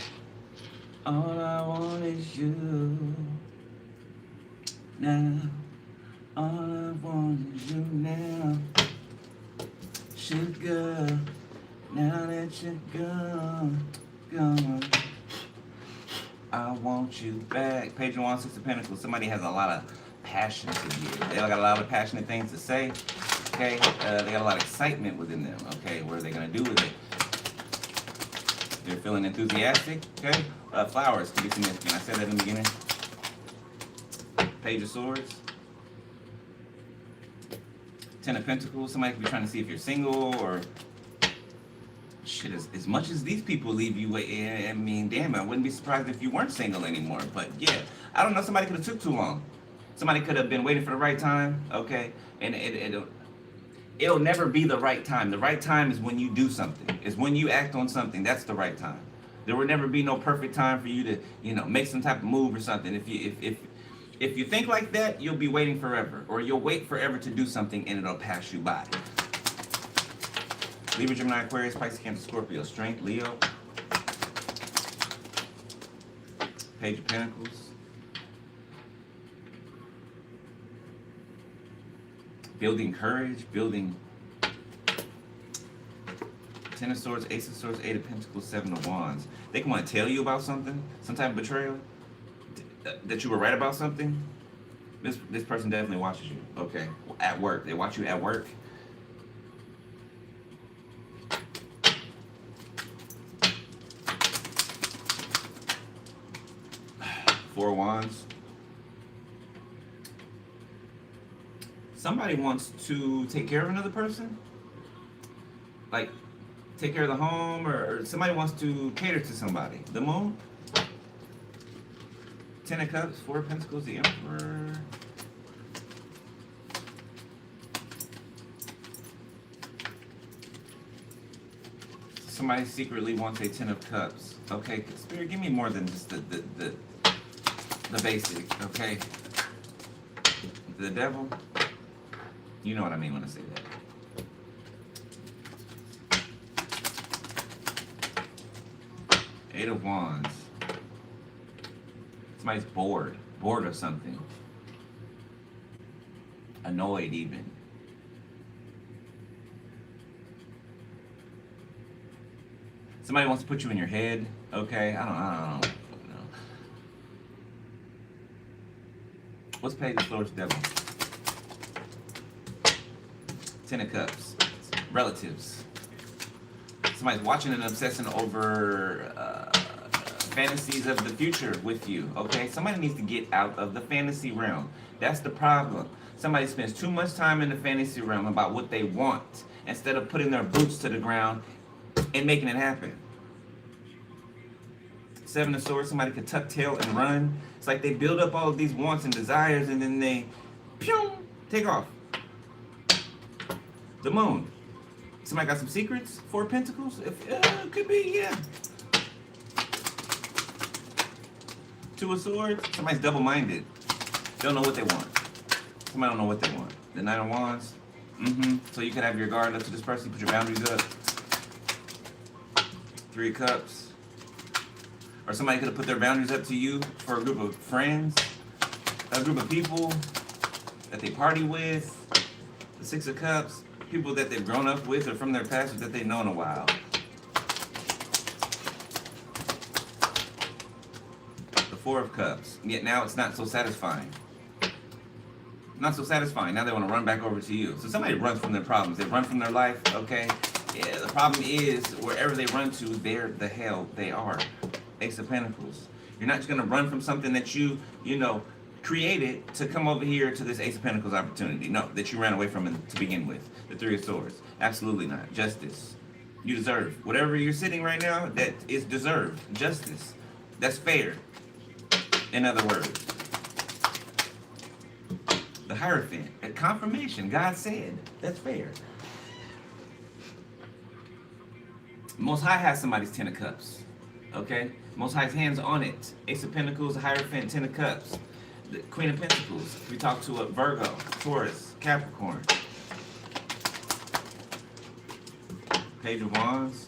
[SPEAKER 1] All I want is you. Now. All I want is you now. Sugar. Now that you're gone. I want you back. Page of Wands, Six of Pentacles. Somebody has a lot of passion to give. They got a lot of passionate things to say. Okay, they got a lot of excitement within them. Okay, what are they gonna do with it? They're feeling enthusiastic. Okay, flowers can be significant. I said that in the beginning. Page of Swords. Ten of Pentacles. Somebody could be trying to see if you're single or. Shit, as much as these people leave you, I mean, damn, I wouldn't be surprised if you weren't single anymore. But yeah, I don't know. Somebody could have took too long. Somebody could have been waiting for the right time, okay? And it'll never be the right time. The right time is when you do something. It's when you act on something. That's the right time. There will never be no perfect time for you to, make some type of move or something. If you think like that, you'll be waiting forever, or you'll wait forever to do something and it'll pass you by. Libra, Gemini, Aquarius, Pisces, Cancer, Scorpio, Strength, Leo. Page of Pentacles. Building courage, building Ten of Swords, Ace of Swords, Eight of Pentacles, Seven of Wands. They can want to tell you about something, some type of betrayal, that you were right about something. This person definitely watches you. Okay, at work. They watch you at work. Four of Wands. Somebody wants to take care of another person, like take care of the home, or somebody wants to cater to somebody. The Moon. Ten of Cups, Four of Pentacles, the Emperor. Somebody secretly wants a Ten of Cups. Okay, Spirit, give me more than just the basic, okay? The Devil. You know what I mean when I say that. Eight of Wands. Somebody's bored of something. Annoyed even. Somebody wants to put you in your head, okay? I don't know. What's paid the Lord's Devil? Ten of Cups. Relatives. Somebody's watching and obsessing over fantasies of the future with you, okay? Somebody needs to get out of the fantasy realm. That's the problem. Somebody spends too much time in the fantasy realm about what they want instead of putting their boots to the ground and making it happen. Seven of Swords, somebody could tuck tail and run. It's like they build up all of these wants and desires and then they pew, take off. The Moon. Somebody got some secrets? Four of Pentacles? Could be, yeah. Two of Swords. Somebody's double-minded. Don't know what they want. Somebody don't know what they want. The Nine of Wands. So you could have your guard up to this person, put your boundaries up. Three of Cups. Or somebody could have put their boundaries up to you for a group of friends, a group of people that they party with. The Six of Cups. People that they've grown up with or from their past that they've known a while. The Four of Cups. Yet now it's not so satisfying. Not so satisfying. Now they want to run back over to you. So somebody runs from their problems. They run from their life, okay? Yeah, the problem is wherever they run to, there the hell they are. Ace of Pentacles. You're not just going to run from something that you created to come over here to this Ace of Pentacles opportunity. No, that you ran away from it to begin with. The Three of Swords. Absolutely not. Justice. You deserve. Whatever you're sitting right now, that is deserved. Justice. That's fair. In other words. The Hierophant. A confirmation. God said. That's fair. Most High has somebody's Ten of Cups. Okay? Most High's hands on it. Ace of Pentacles, Hierophant, Ten of Cups. The Queen of Pentacles. We talk to a Virgo, Taurus, Capricorn. Page of Wands.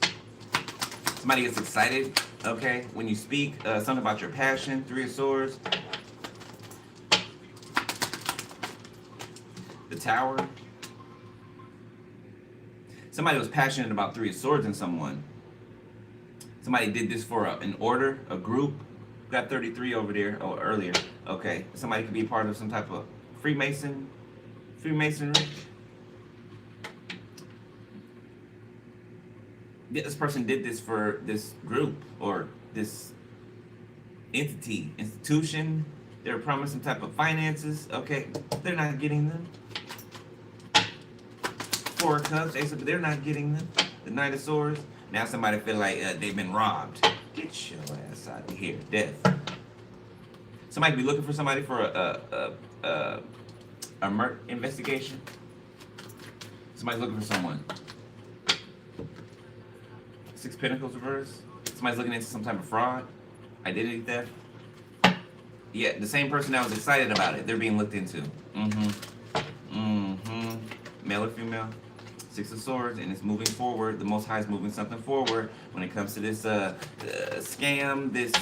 [SPEAKER 1] Somebody gets excited, okay, when you speak. Something about your passion. Three of Swords. The Tower. Somebody was passionate about Three of Swords in someone. Somebody did this for an order, a group. Got 33 over there, earlier. Okay, somebody could be a part of some type of Freemasonry. This person did this for this group or this entity, institution. They're promised some type of finances. Okay, they're not getting them. Four of Cups, they're not getting them. The Knight of Swords. Now somebody feel like they've been robbed. Get your ass out of here. Death. Somebody be looking for somebody for a murder investigation. Somebody's looking for someone. Six Pentacles reverse. Somebody's looking into some type of fraud. Identity theft. Yeah, the same person that was excited about it. They're being looked into. Male or female. Six of Swords, and it's moving forward. The Most High is moving something forward when it comes to this scam, this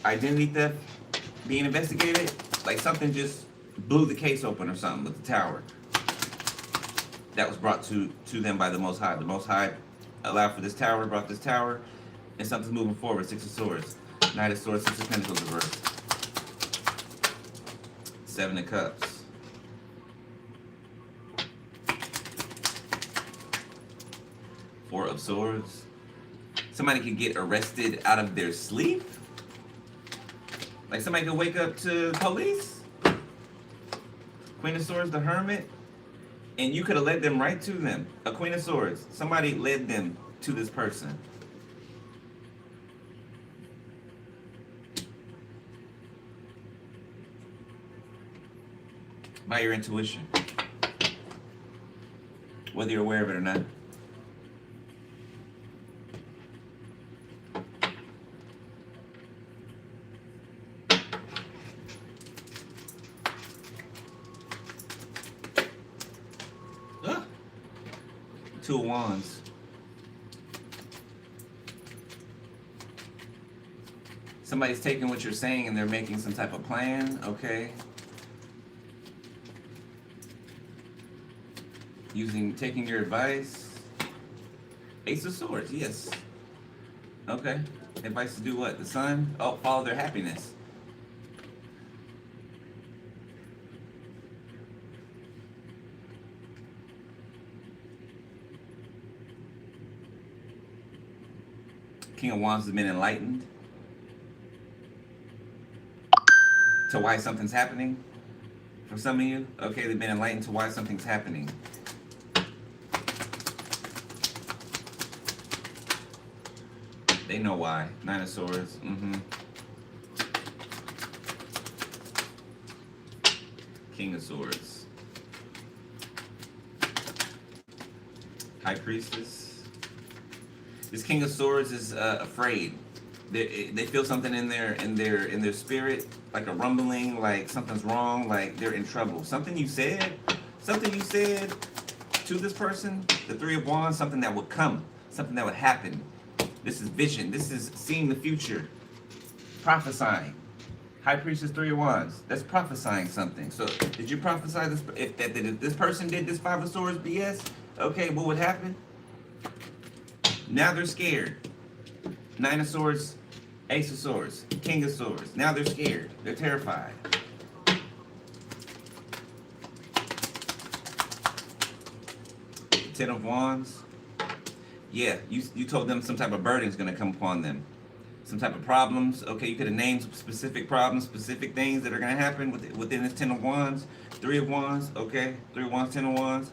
[SPEAKER 1] identity theft being investigated. Like something just blew the case open or something with the Tower. That was brought to them by the Most High. The Most High allowed for this Tower, brought this Tower, and something's moving forward. Six of Swords. Knight of Swords, Six of Pentacles reverse. Seven of Cups. Four of Swords. Somebody could get arrested out of their sleep. Like somebody could wake up to police. Queen of Swords, the Hermit. And you could have led them right to them. A Queen of Swords. Somebody led them to this person. By your intuition. Whether you're aware of it or not. Two of Wands. Somebody's taking what you're saying and they're making some type of plan, okay? Taking your advice. Ace of Swords, yes. Okay. Advice to do what? The Sun? Oh, follow their happiness. King of Wands has been enlightened to why something's happening. For some of you, okay, they've been enlightened to why something's happening. They know why. Nine of Swords. King of Swords. High Priestess. This King of Swords is afraid. They feel something in their spirit, like a rumbling, like something's wrong, like they're in trouble. Something you said to this person, the Three of Wands, something that would come, something that would happen. This is vision. This is seeing the future, prophesying. High Priestess, Three of Wands. That's prophesying something. So, did you prophesy this? If this person did this Five of Swords BS, okay, what would happen? Now they're scared. Nine of Swords, Ace of Swords, King of Swords. Now they're scared. They're terrified. Ten of Wands. Yeah, you told them some type of burden is going to come upon them. Some type of problems. Okay, you could have named specific problems, specific things that are going to happen within this Ten of Wands. Three of Wands. Okay, Three of Wands, Ten of Wands.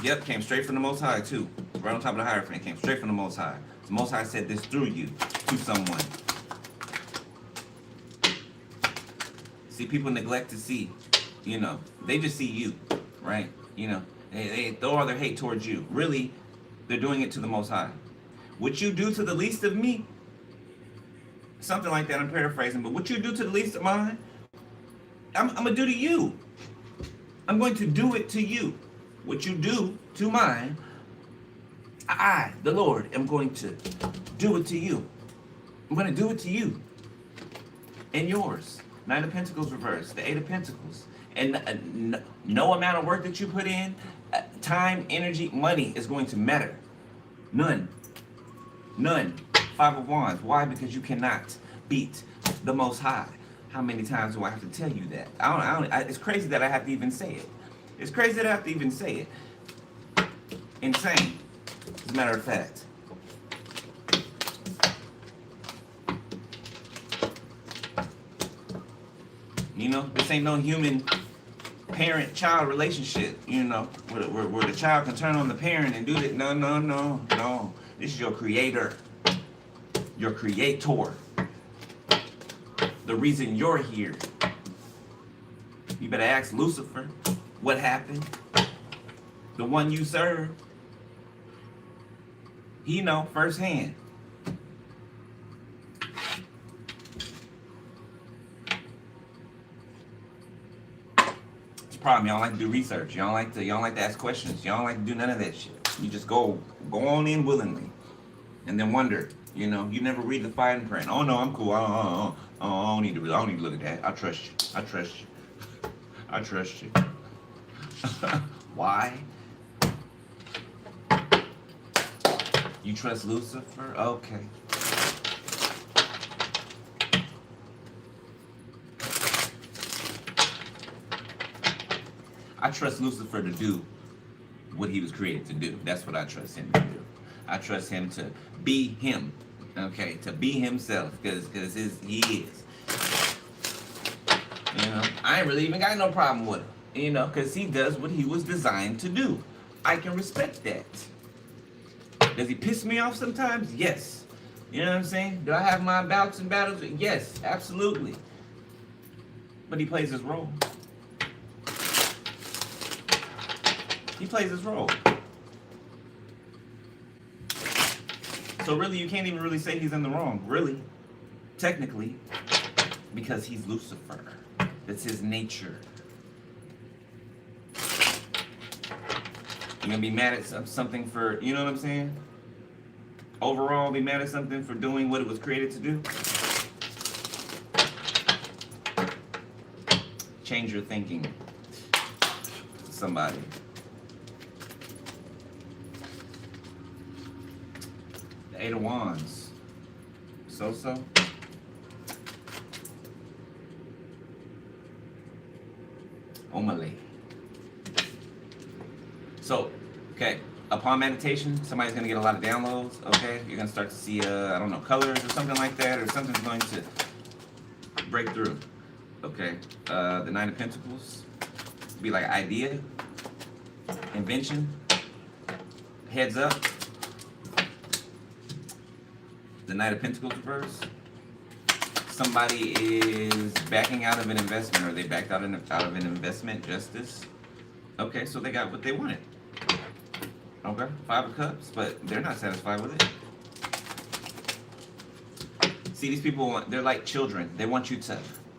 [SPEAKER 1] Yep, came straight from the Most High too. Right on top of the Hierophant, came straight from the Most High. The Most High said this through you to someone. See, people neglect to see, they just see you, right? They throw all their hate towards you. Really, they're doing it to the Most High. What you do to the least of me, something like that, I'm paraphrasing, but what you do to the least of mine, I'm going to do to you. I'm going to do it to you. What you do to mine, I, the Lord, am going to do it to you. I'm going to do it to you and yours. Nine of Pentacles reversed, the Eight of Pentacles. And no amount of work that you put in, time, energy, money is going to matter. None. None. Five of Wands. Why? Because you cannot beat the Most High. How many times do I have to tell you that? It's crazy that I have to even say it. It's crazy that I have to even say it. Insane, as a matter of fact. This ain't no human parent-child relationship, where the child can turn on the parent and do that. No. This is your creator. Your creator. The reason you're here. You better ask Lucifer what happened. The one you serve. He know firsthand. Problem, y'all like to do research. Y'all like to ask questions. Y'all don't like to do none of that shit. You just go on in willingly, and then wonder. You never read the fine print. Oh no, I'm cool. I don't need to look at that. I trust you. Why? You trust Lucifer? Okay. I trust Lucifer to do what he was created to do. That's what I trust him to do. I trust him to be him. Okay, to be himself, because he is. You know, I ain't really even got no problem with him. You know, because he does what he was designed to do. I can respect that. Does he piss me off sometimes? Yes. You know what I'm saying? Do I have my bouts and battles? Yes, absolutely. But he plays his role. He plays his role. So really, you can't even really say he's in the wrong, really, technically, because he's Lucifer. That's his nature. You're gonna be mad at something for, you know what I'm saying? Overall, be mad at something for doing what it was created to do. Change your thinking. Somebody. The Eight of Wands. So-so. Omale. So, okay, upon meditation, somebody's going to get a lot of downloads, okay? You're going to start to see, I don't know, colors or something like that, or something's going to break through, okay? The Nine of Pentacles, be like idea, invention, heads up. The Knight of Pentacles reverse. Somebody is backing out of an investment, or they backed out of an investment, justice. Okay, so they got what they wanted. Okay, Five of Cups, but they're not satisfied with it. See, these people, they're like children. They want you to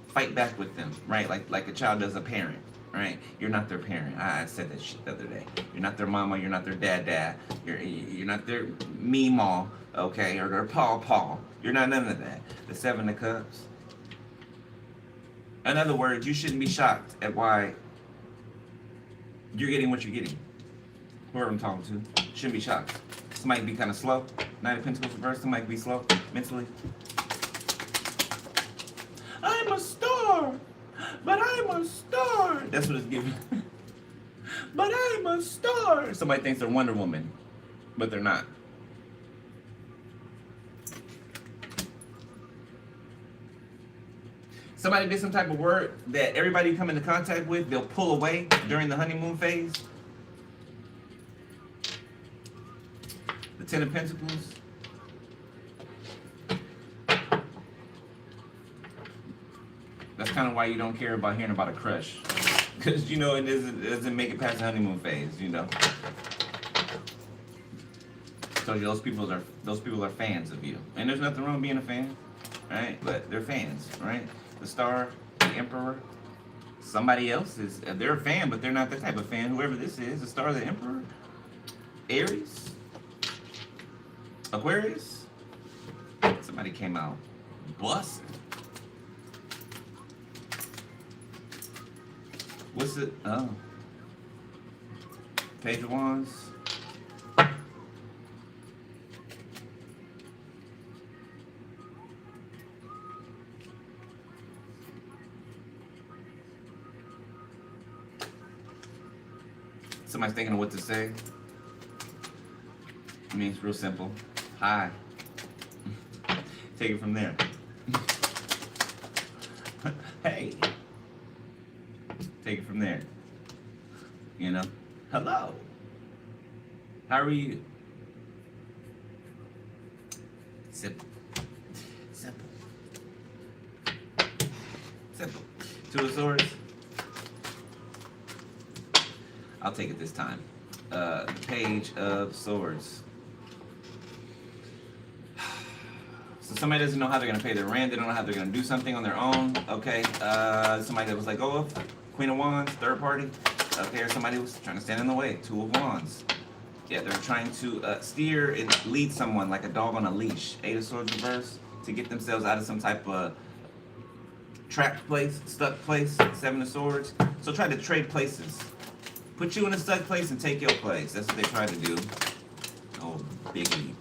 [SPEAKER 1] fight back with them, right? Like a child does a parent, right? You're not their parent. I said that shit the other day. You're not their mama. You're not their dad. You're not their meemaw, okay, or their paw. You're not none of that. The Seven of Cups. In other words, you shouldn't be shocked at why you're getting what you're getting. Whoever I'm talking to shouldn't be shocked. Somebody be kind of slow. Knight of Pentacles reverse. Somebody be slow mentally. I'm a star, but I'm a star. That's what it's giving. But I'm a star. Somebody thinks they're Wonder Woman, but they're not. Somebody did some type of work that everybody you come into contact with, they'll pull away during the honeymoon phase. The Ten of Pentacles. That's kind of why you don't care about hearing about a crush. Because, you know, it doesn't make it past the honeymoon phase, you know. So those people are fans of you. And there's nothing wrong with being a fan, right? But they're fans, right? The Star, the Emperor, somebody else is, they're a fan, but they're not the type of fan. Whoever this is, the Star, the Emperor, Aries, Aquarius. Somebody came out busting. What's it? Oh. Page of Wands. Somebody's thinking of what to say. I mean, it's real simple. Hi. Take it from there. Hey. Take it from there. You know? Hello. How are you? Simple. Simple. Simple. Two of Swords. I'll take it this time. The Page of Swords. So somebody doesn't know how they're going to pay their rent. They don't know how they're going to do something on their own. Okay. Somebody that was like, oh, Queen of Wands, third party. Okay, or somebody was trying to stand in the way. Two of Wands. Yeah, they're trying to steer and lead someone like a dog on a leash. Eight of Swords reverse to get themselves out of some type of trapped place, stuck place. Seven of Swords. So try to trade places. Put you in a stuck place and take your place. That's what they try to do. Oh, biggie.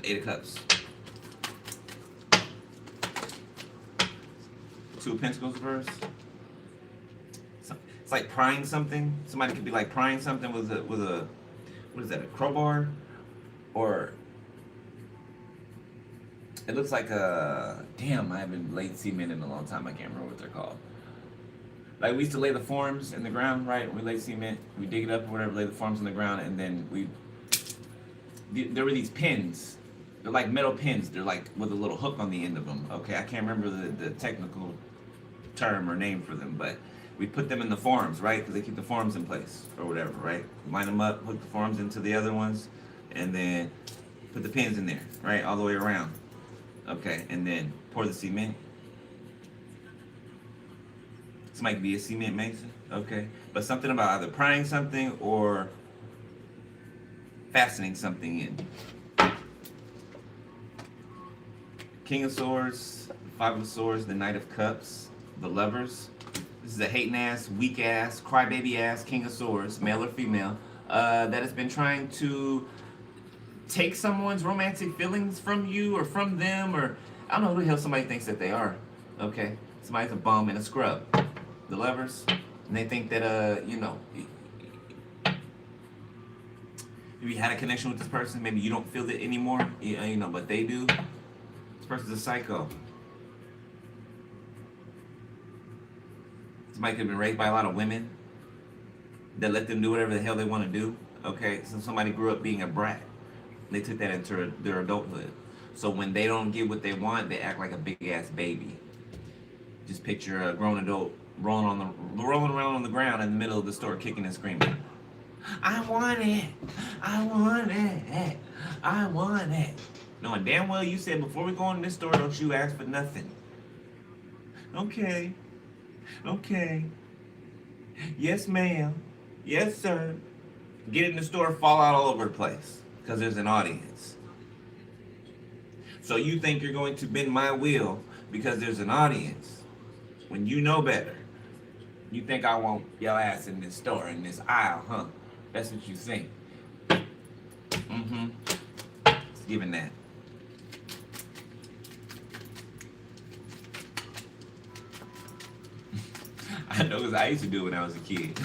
[SPEAKER 1] Eight of Cups. Two of Pentacles reverse. It's like prying something. Somebody could be like prying something with what is that, a crowbar? Or it looks like a, damn, I haven't laid cement in a long time. I can't remember what they're called. Like we used to lay the forms in the ground, right? We lay cement, we dig it up or whatever, lay the forms in the ground, and then there were these pins. They're like metal pins. They're like with a little hook on the end of them. Okay, I can't remember the technical term or name for them, but we put them in the forms, right? Because they keep the forms in place or whatever, right? Line them up, hook the forms into the other ones, and then put the pins in there, right? All the way around. Okay, and then pour the cement. Somebody could be a cement mason, okay? But something about either prying something or fastening something in. King of Swords, Five of Swords, the Knight of Cups, the Lovers. This is a hating ass, weak ass, crybaby ass King of Swords, male or female, that has been trying to take someone's romantic feelings from you or from them, or I don't know who the hell somebody thinks that they are, okay? Somebody's a bum and a scrub. The Lovers, and they think that, you know, if you had a connection with this person, maybe you don't feel it anymore, you know, but they do. This person's a psycho. Somebody could have been raised by a lot of women that let them do whatever the hell they want to do, okay? So somebody grew up being a brat. They took that into their adulthood. So when they don't get what they want, they act like a big-ass baby. Just picture a grown adult rolling around on the ground in the middle of the store, kicking and screaming. I want it. I want it. I want it. Knowing damn well you said before we go in this store, don't you ask for nothing. Okay. Okay. Yes, ma'am. Yes, sir. Get in the store, fall out all over the place because there's an audience. So you think you're going to bend my will because there's an audience when you know better. You think I want your ass in this store, in this aisle, huh? That's what you think. Mm-hmm. It's giving that. I know because I used to do it when I was a kid.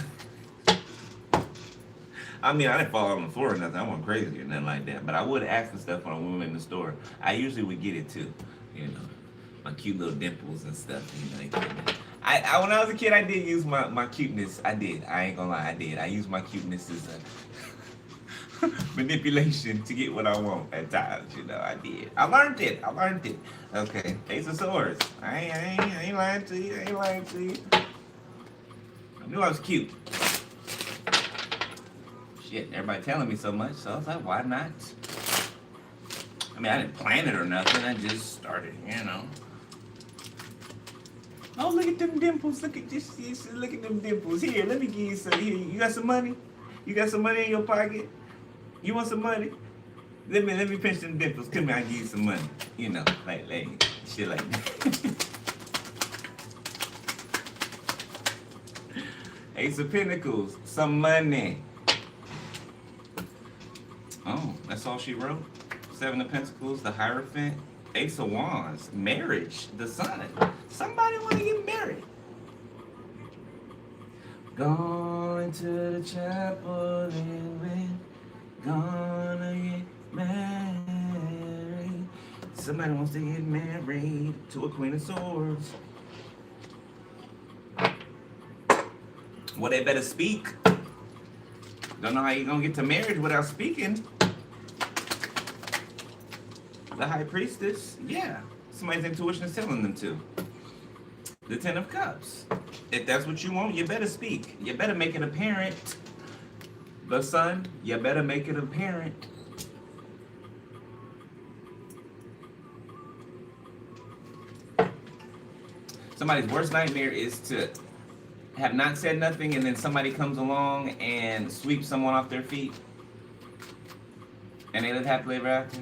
[SPEAKER 1] I mean, I didn't fall on the floor or nothing. I wasn't crazy or nothing like that. But I would ask for stuff when I went in the store. I usually would get it too. You know, my cute little dimples and stuff. You know, I when I was a kid, I did use my cuteness. I did. I ain't gonna lie, I did. I used my cuteness as a manipulation to get what I want at times. You know, I did. I learned it. Okay, Ace of Swords. I ain't lying to you. I ain't lying to you. I knew I was cute. Shit, everybody telling me so much, so I was like, why not? I mean, I didn't plan it or nothing. I just started, you know. Oh, look at them dimples. Look at them dimples. Here, let me give you some. Here, you got some money? You got some money in your pocket? You want some money? Let me pinch them dimples. Come here, I'll give you some money. You know, like shit like that. Ace of Pentacles, some money. Oh, that's all she wrote? Seven of Pentacles, the Hierophant. Ace of Wands, marriage, the Sun. Somebody want to get married. Going to the chapel and we're gonna get married. Somebody wants to get married to a Queen of Swords. Well, they better speak. Don't know how you're gonna get to marriage without speaking. The High Priestess, yeah. Somebody's intuition is telling them to. The Ten of Cups. If that's what you want, you better speak. You better make it apparent. The Sun, you better make it apparent. Somebody's worst nightmare is to have not said nothing and then somebody comes along and sweeps someone off their feet. And they live happily ever after.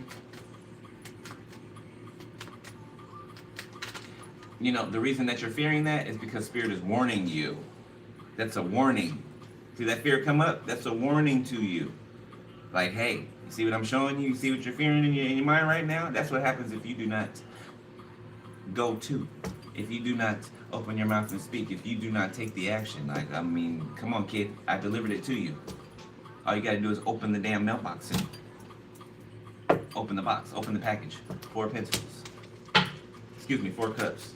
[SPEAKER 1] You know, the reason that you're fearing that is because Spirit is warning you. That's a warning. See that fear come up? That's a warning to you. Like, hey, you see what I'm showing you? You see what you're fearing in your mind right now? That's what happens if you do not go to. If you do not open your mouth and speak. If you do not take the action. Like, I mean, come on, kid. I delivered it to you. All you gotta do is open the damn mailbox and open the box, open the package. 4 pentacles. Excuse me, 4 cups.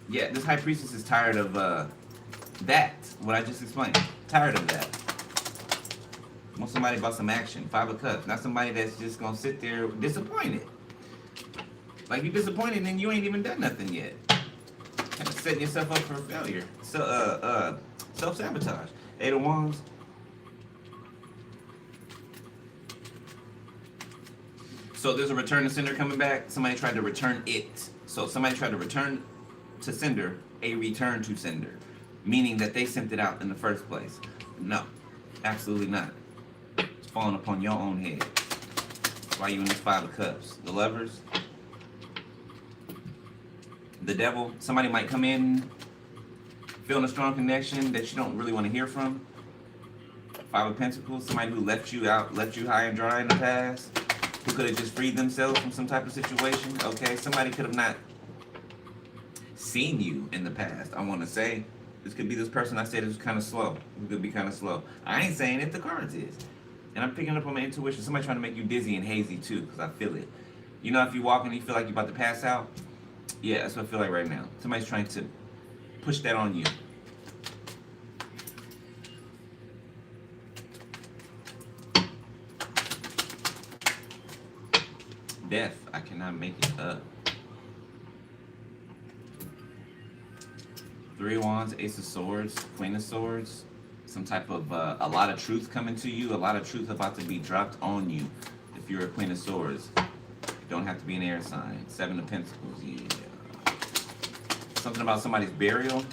[SPEAKER 1] Yeah, this high priestess is tired of that. What I just explained. Tired of that. Want somebody about some action. 5 of cups. Not somebody that's just gonna sit there disappointed. Like you disappointed and you ain't even done nothing yet. Kind of setting yourself up for failure. So self-sabotage. 8 of Wands. So there's a return to sender coming back. Somebody tried to return it. So somebody tried to return to sender a return to sender, meaning that they sent it out in the first place. No, absolutely not. It's falling upon your own head. Why are you in this 5 of cups? The Lovers. The Devil. Somebody might come in feeling a strong connection that you don't really want to hear from. 5 of Pentacles. Somebody who left you out, left you high and dry in the past. Who could have just freed themselves from some type of situation. Okay, somebody could have not seen you in the past. I want to say this could be this person I said is kind of slow. It could be kind of slow. I ain't saying it. The cards is, and I'm picking up on my intuition. Somebody trying to make you dizzy and hazy too, because I feel it. You know, if you walk and you feel like you're about to pass out, yeah, that's what I feel like right now. Somebody's trying to push that on you. Death. I cannot make it up. 3 of Wands, Ace of Swords, Queen of Swords. Some type of, a lot of truth coming to you. A lot of truth about to be dropped on you. If you're a Queen of Swords. Don't have to be an air sign. 7 of Pentacles, yeah. Something about somebody's burial.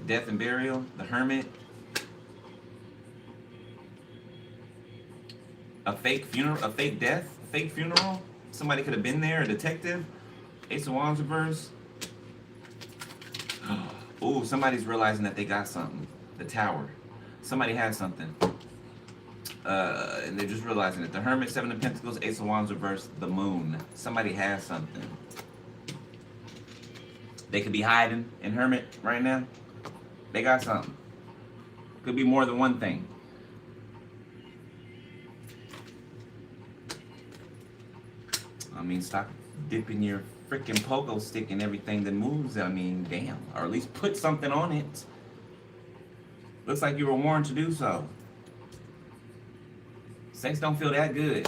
[SPEAKER 1] Death and burial. The Hermit. A fake funeral, a fake death, a fake funeral. Somebody could have been there, a detective. Ace of Wands reverse. Ooh, somebody's realizing that they got something. The Tower. Somebody has something. And they're just realizing it. The Hermit, 7 of Pentacles, Ace of Wands reverse, the Moon. Somebody has something. They could be hiding in Hermit right now. They got something. Could be more than one thing. I mean, stop dipping your freaking pogo stick in everything that moves. I mean, damn. Or at least put something on it. Looks like you were warned to do so. Sex don't feel that good.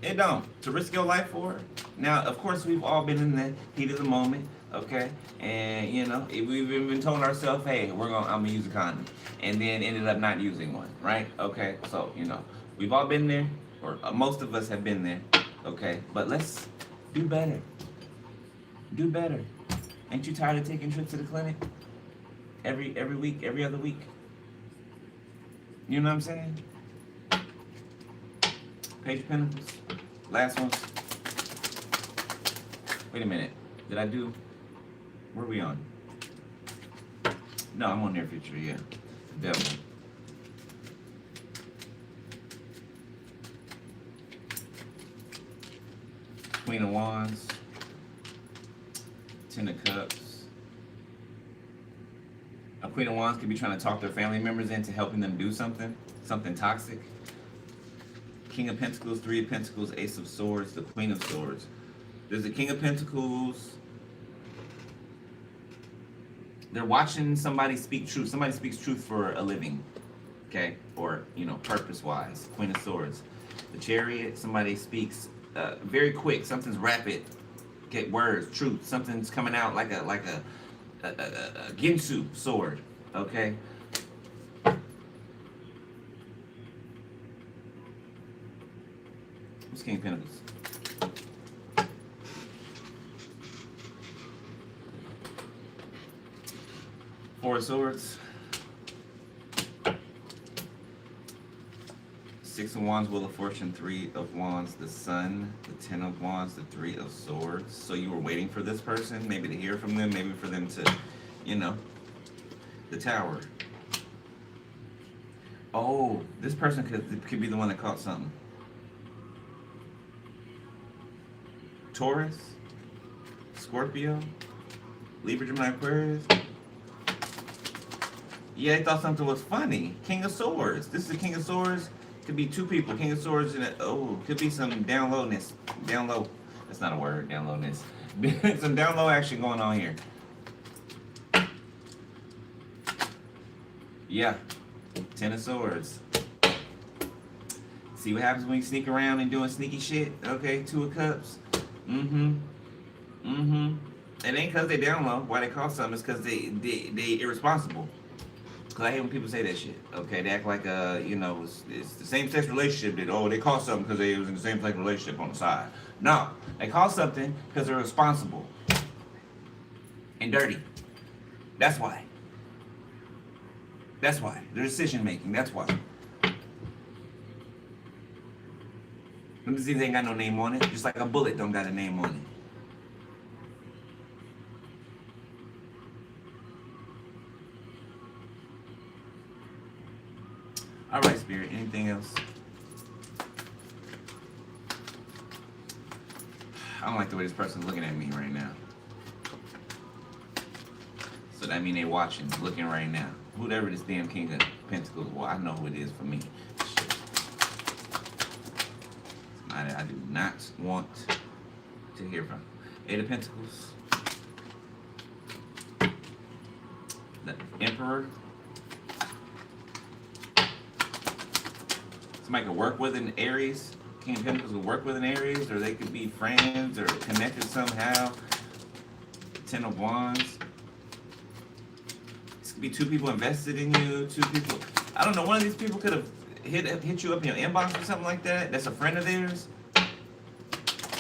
[SPEAKER 1] It don't. To risk your life for it. Now, of course, we've all been in the heat of the moment, okay? And, you know, we've even told ourselves, hey, I'm gonna use a condom. And then ended up not using one, right? Okay, so, you know, we've all been there. Or most of us have been there, okay? But let's do better. Do better. Ain't you tired of taking trips to the clinic? Every week, every other week? You know what I'm saying? Page of Pentacles. Last one. Wait a minute. Did I do... Where are we on? No, I'm on Near Future, yeah. Devil. Queen of Wands, 10 of Cups. A Queen of Wands could be trying to talk their family members into helping them do something toxic. King of Pentacles, 3 of Pentacles, Ace of Swords, the Queen of Swords. There's the King of Pentacles. They're watching somebody speak truth. Somebody speaks truth for a living, okay? Or, you know, purpose-wise. Queen of Swords. The Chariot, somebody speaks very quick. Something's rapid. Get words, truth. Something's coming out like a Ginsu sword. Okay. What's King of Pentacles? Four of Swords. 6 of Wands, Wheel of Fortune, 3 of Wands, the Sun, the 10 of Wands, the 3 of Swords. So you were waiting for this person, maybe to hear from them, maybe for them to, you know, the Tower. Oh, this person could be the one that caught something. Taurus, Scorpio, Libra, Gemini, Aquarius. Yeah, they thought something was funny. King of Swords. This is the King of Swords. Could be two people. King of Swords and could be some down lowness. Down low. That's not a word. Down lowness. Some down low action going on here. Yeah. Ten of Swords. See what happens when you sneak around and doing sneaky shit? Okay, Two of Cups. It ain't because they down low. Why they call something is because they irresponsible. Because I hate when people say that shit. Okay, they act like, it's the same sex relationship that, they call something because they was in the same sex relationship on the side. No, they call something because they're responsible and dirty. That's why. That's why. They're decision making. That's why. Them diseases ain't got no name on it. Just like a bullet don't got a name on it. All right, Spirit. Anything else? I don't like the way this person's looking at me right now. So that means they watching, looking right now. Whoever this damn King of Pentacles, well, I know who it is for me. Somebody I do not want to hear from. Eight of Pentacles. The Emperor. Somebody could work with an Aries. King of Pentacles could work with an Aries, or they could be friends or connected somehow. Ten of Wands. This could be two people invested in you. Two people. I don't know. One of these people could have hit you up in your inbox or something like that. That's a friend of theirs.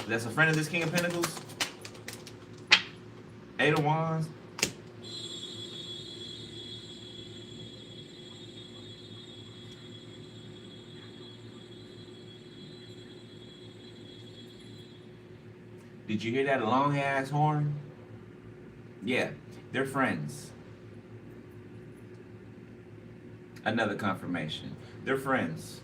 [SPEAKER 1] That's a friend of this King of Pentacles. Eight of Wands. Did you hear that long ass horn? Yeah, they're friends. Another confirmation. They're friends.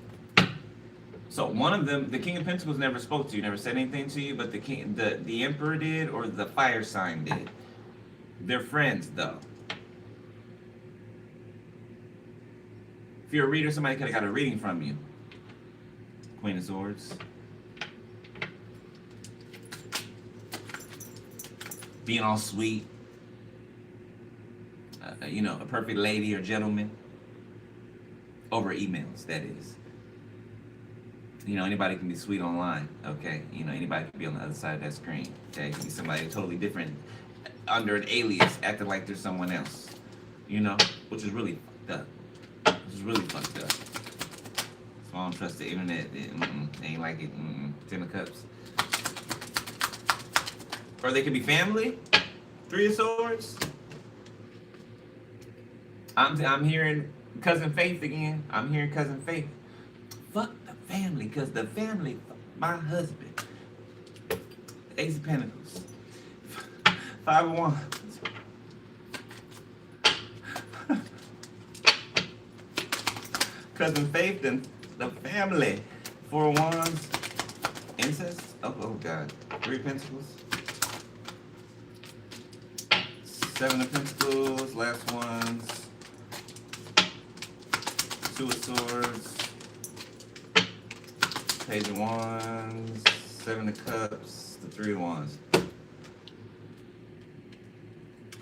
[SPEAKER 1] So one of them, the King of Pentacles, never spoke to you, never said anything to you, but the Emperor did, or the fire sign did. They're friends, though. If you're a reader, somebody could have got a reading from you. Queen of Swords. Being all sweet. A perfect lady or gentleman. Over emails, that is. Anybody can be sweet online, okay? Anybody can be on the other side of that screen, okay? It can be somebody totally different under an alias, acting like they're someone else, which is really fucked up. Which is really fucked up. So I don't trust the internet. It ain't like it. Ten of Cups. Or they could be family. Three of Swords. I'm hearing Cousin Faith again. I'm hearing Cousin Faith. Fuck the family, because the family, my husband. Ace of Pentacles. Five of Wands. Cousin Faith and the family. Four of Wands. Incest. Oh God. Three of Pentacles. Seven of Pentacles. Last ones. Two of Swords. Page of Wands. Seven of Cups. The Three of Wands.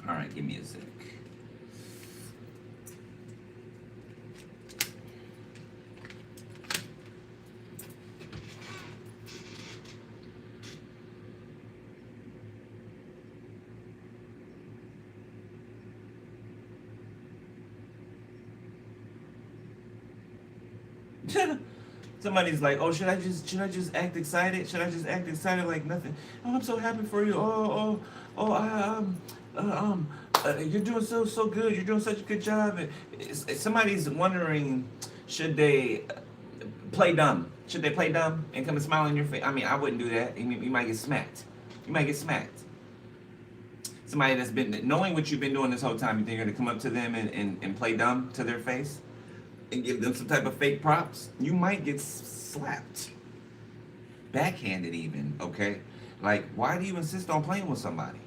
[SPEAKER 1] Alright, give me a sec. Somebody's like, oh, should I just act excited? Should I just act excited like nothing? Oh, I'm so happy for you. You're doing so good. You're doing such a good job. Somebody's wondering, should they play dumb? Should they play dumb and come and smile in your face? I mean, I wouldn't do that. You might get smacked. You might get smacked. Somebody that's been knowing what you've been doing this whole time, you think you're gonna come up to them and play dumb to their face? And give them some type of fake props, you might get slapped. Backhanded even, okay? Like, why do you insist on playing with somebody?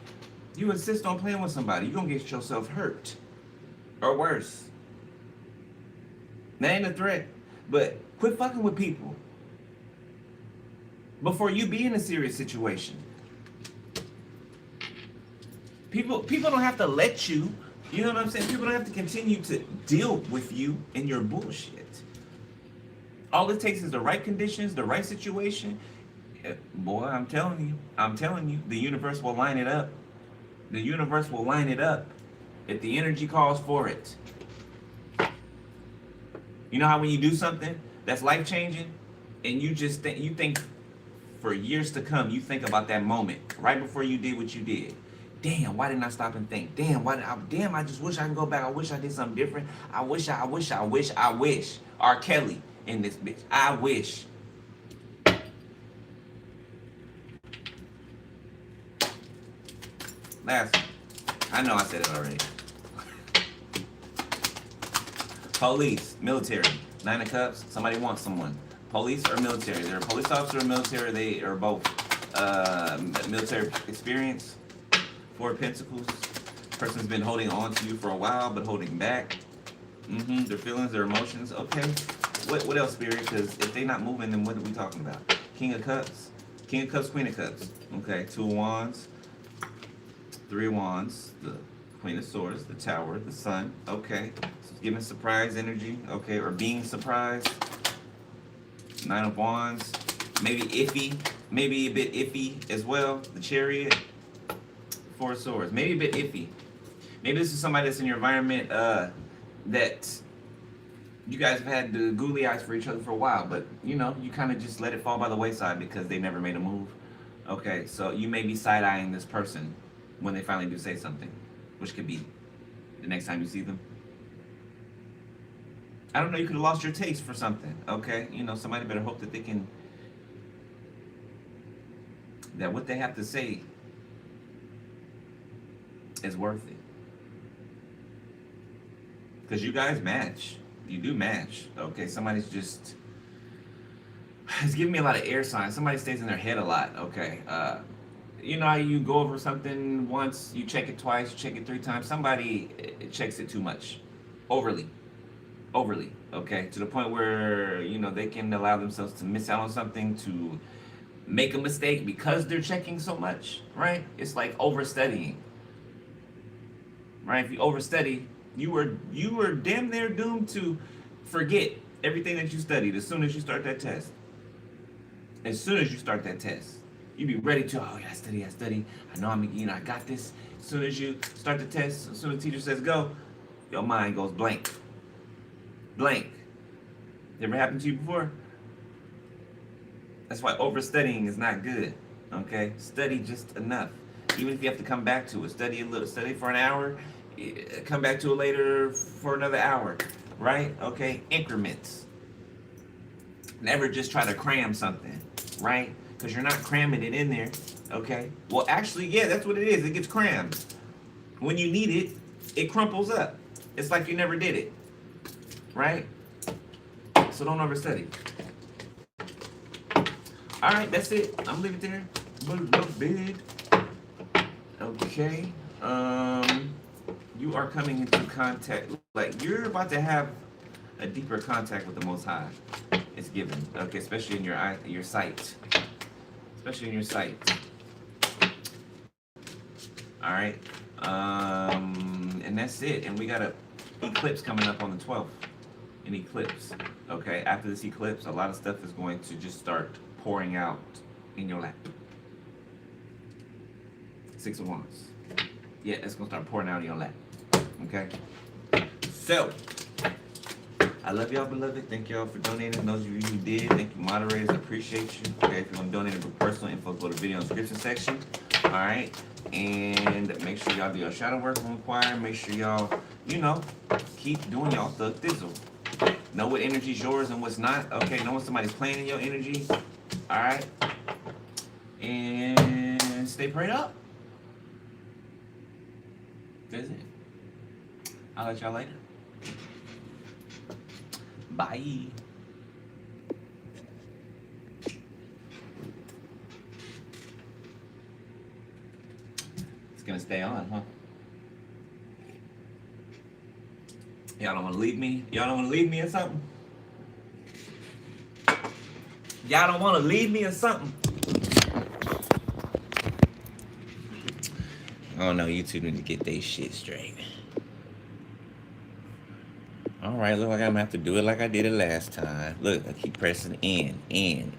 [SPEAKER 1] You insist on playing with somebody, you're gonna get yourself hurt. Or worse. That ain't a threat. But quit fucking with people before you be in a serious situation. People don't have to let you. You know what I'm saying? People don't have to continue to deal with you and your bullshit. All it takes is the right conditions, the right situation. Boy, I'm telling you, the universe will line it up. The universe will line it up if the energy calls for it. You know how when you do something that's life changing, and you just think for years to come, you think about that moment right before you did what you did. Damn, why didn't I stop and think? Damn, I just wish I could go back. I wish I did something different. I wish. R. Kelly in this bitch. I wish. Last, I know I said it already. Police, military, 9 of Cups. Somebody wants someone. Police or military? They're a police officer or military. They are both. Military experience. 4 of Pentacles. Person's been holding on to you for a while, but holding back. Their feelings, their emotions. Okay. What else, Spirit? Because if they're not moving, then what are we talking about? King of Cups. King of Cups, Queen of Cups. Okay. 2 of Wands. 3 of Wands. The Queen of Swords. The Tower. The Sun. Okay. So giving surprise energy. Okay. Or being surprised. 9 of Wands. Maybe iffy. Maybe a bit iffy as well. The Chariot. 4 of Swords. Maybe a bit iffy. Maybe this is somebody that's in your environment that you guys have had the googly eyes for each other for a while, but you know, you kind of just let it fall by the wayside because they never made a move. Okay, so you may be side-eyeing this person when they finally do say something, which could be the next time you see them. I don't know, you could have lost your taste for something, okay? You know, somebody better hope that they can, that what they have to say is worth it. Because you guys match. You do match. Okay, somebody's just, it's giving me a lot of air signs. Somebody stays in their head a lot. Okay. You know how you go over something once, you check it twice, you check it 3 times. Somebody checks it too much. Overly. Okay. To the point where, you know, they can allow themselves to miss out on something, to make a mistake because they're checking so much, right? It's like overstudying. Right? If you overstudy, you were damn near doomed to forget everything that you studied as soon as you start that test. As soon as you start that test, you be ready to, oh yeah, I study. I know I got this. As soon as you start the test, as soon as the teacher says go, your mind goes blank. Blank. Ever happened to you before? That's why overstudying is not good. Okay? Study just enough. Even if you have to come back to it, study for an hour, come back to it later for another hour, right? Okay, increments. Never just try to cram something, right? Because you're not cramming it in there, okay? Well, actually, yeah, that's what it is. It gets crammed. When you need it, it crumples up. It's like you never did it, right? So don't overstudy. All right, that's it. I'm leaving it there. Bid. Okay. You are coming into contact, like you're about to have a deeper contact with the Most High. It's given, okay, especially in your sight, especially in your sight. All right, and that's it. And we got a eclipse coming up on the 12th. An eclipse, okay. After this eclipse, a lot of stuff is going to just start pouring out in your lap. 6 of Wands. Yeah, it's gonna start pouring out in your lap. Okay? So, I love y'all, beloved. Thank y'all for donating. Those of you who did, thank you, moderators. I appreciate you. Okay, if you want to donate for personal info, go to the video description section. Alright? And make sure y'all do your shadow work when required. Make sure y'all, you know, keep doing y'all thug thizzle. Know what energy's yours and what's not. Okay, know when somebody's playing in your energy. Alright? And stay prayed up. That's it. I'll let y'all later. Bye. It's gonna stay on, huh? Y'all don't want to leave me? Y'all don't want to leave me or something? Y'all don't want to leave me or something? I don't know. You two need to get their shit straight. All right, look like I'm gonna have to do it like I did it last time. Look, I keep pressing in.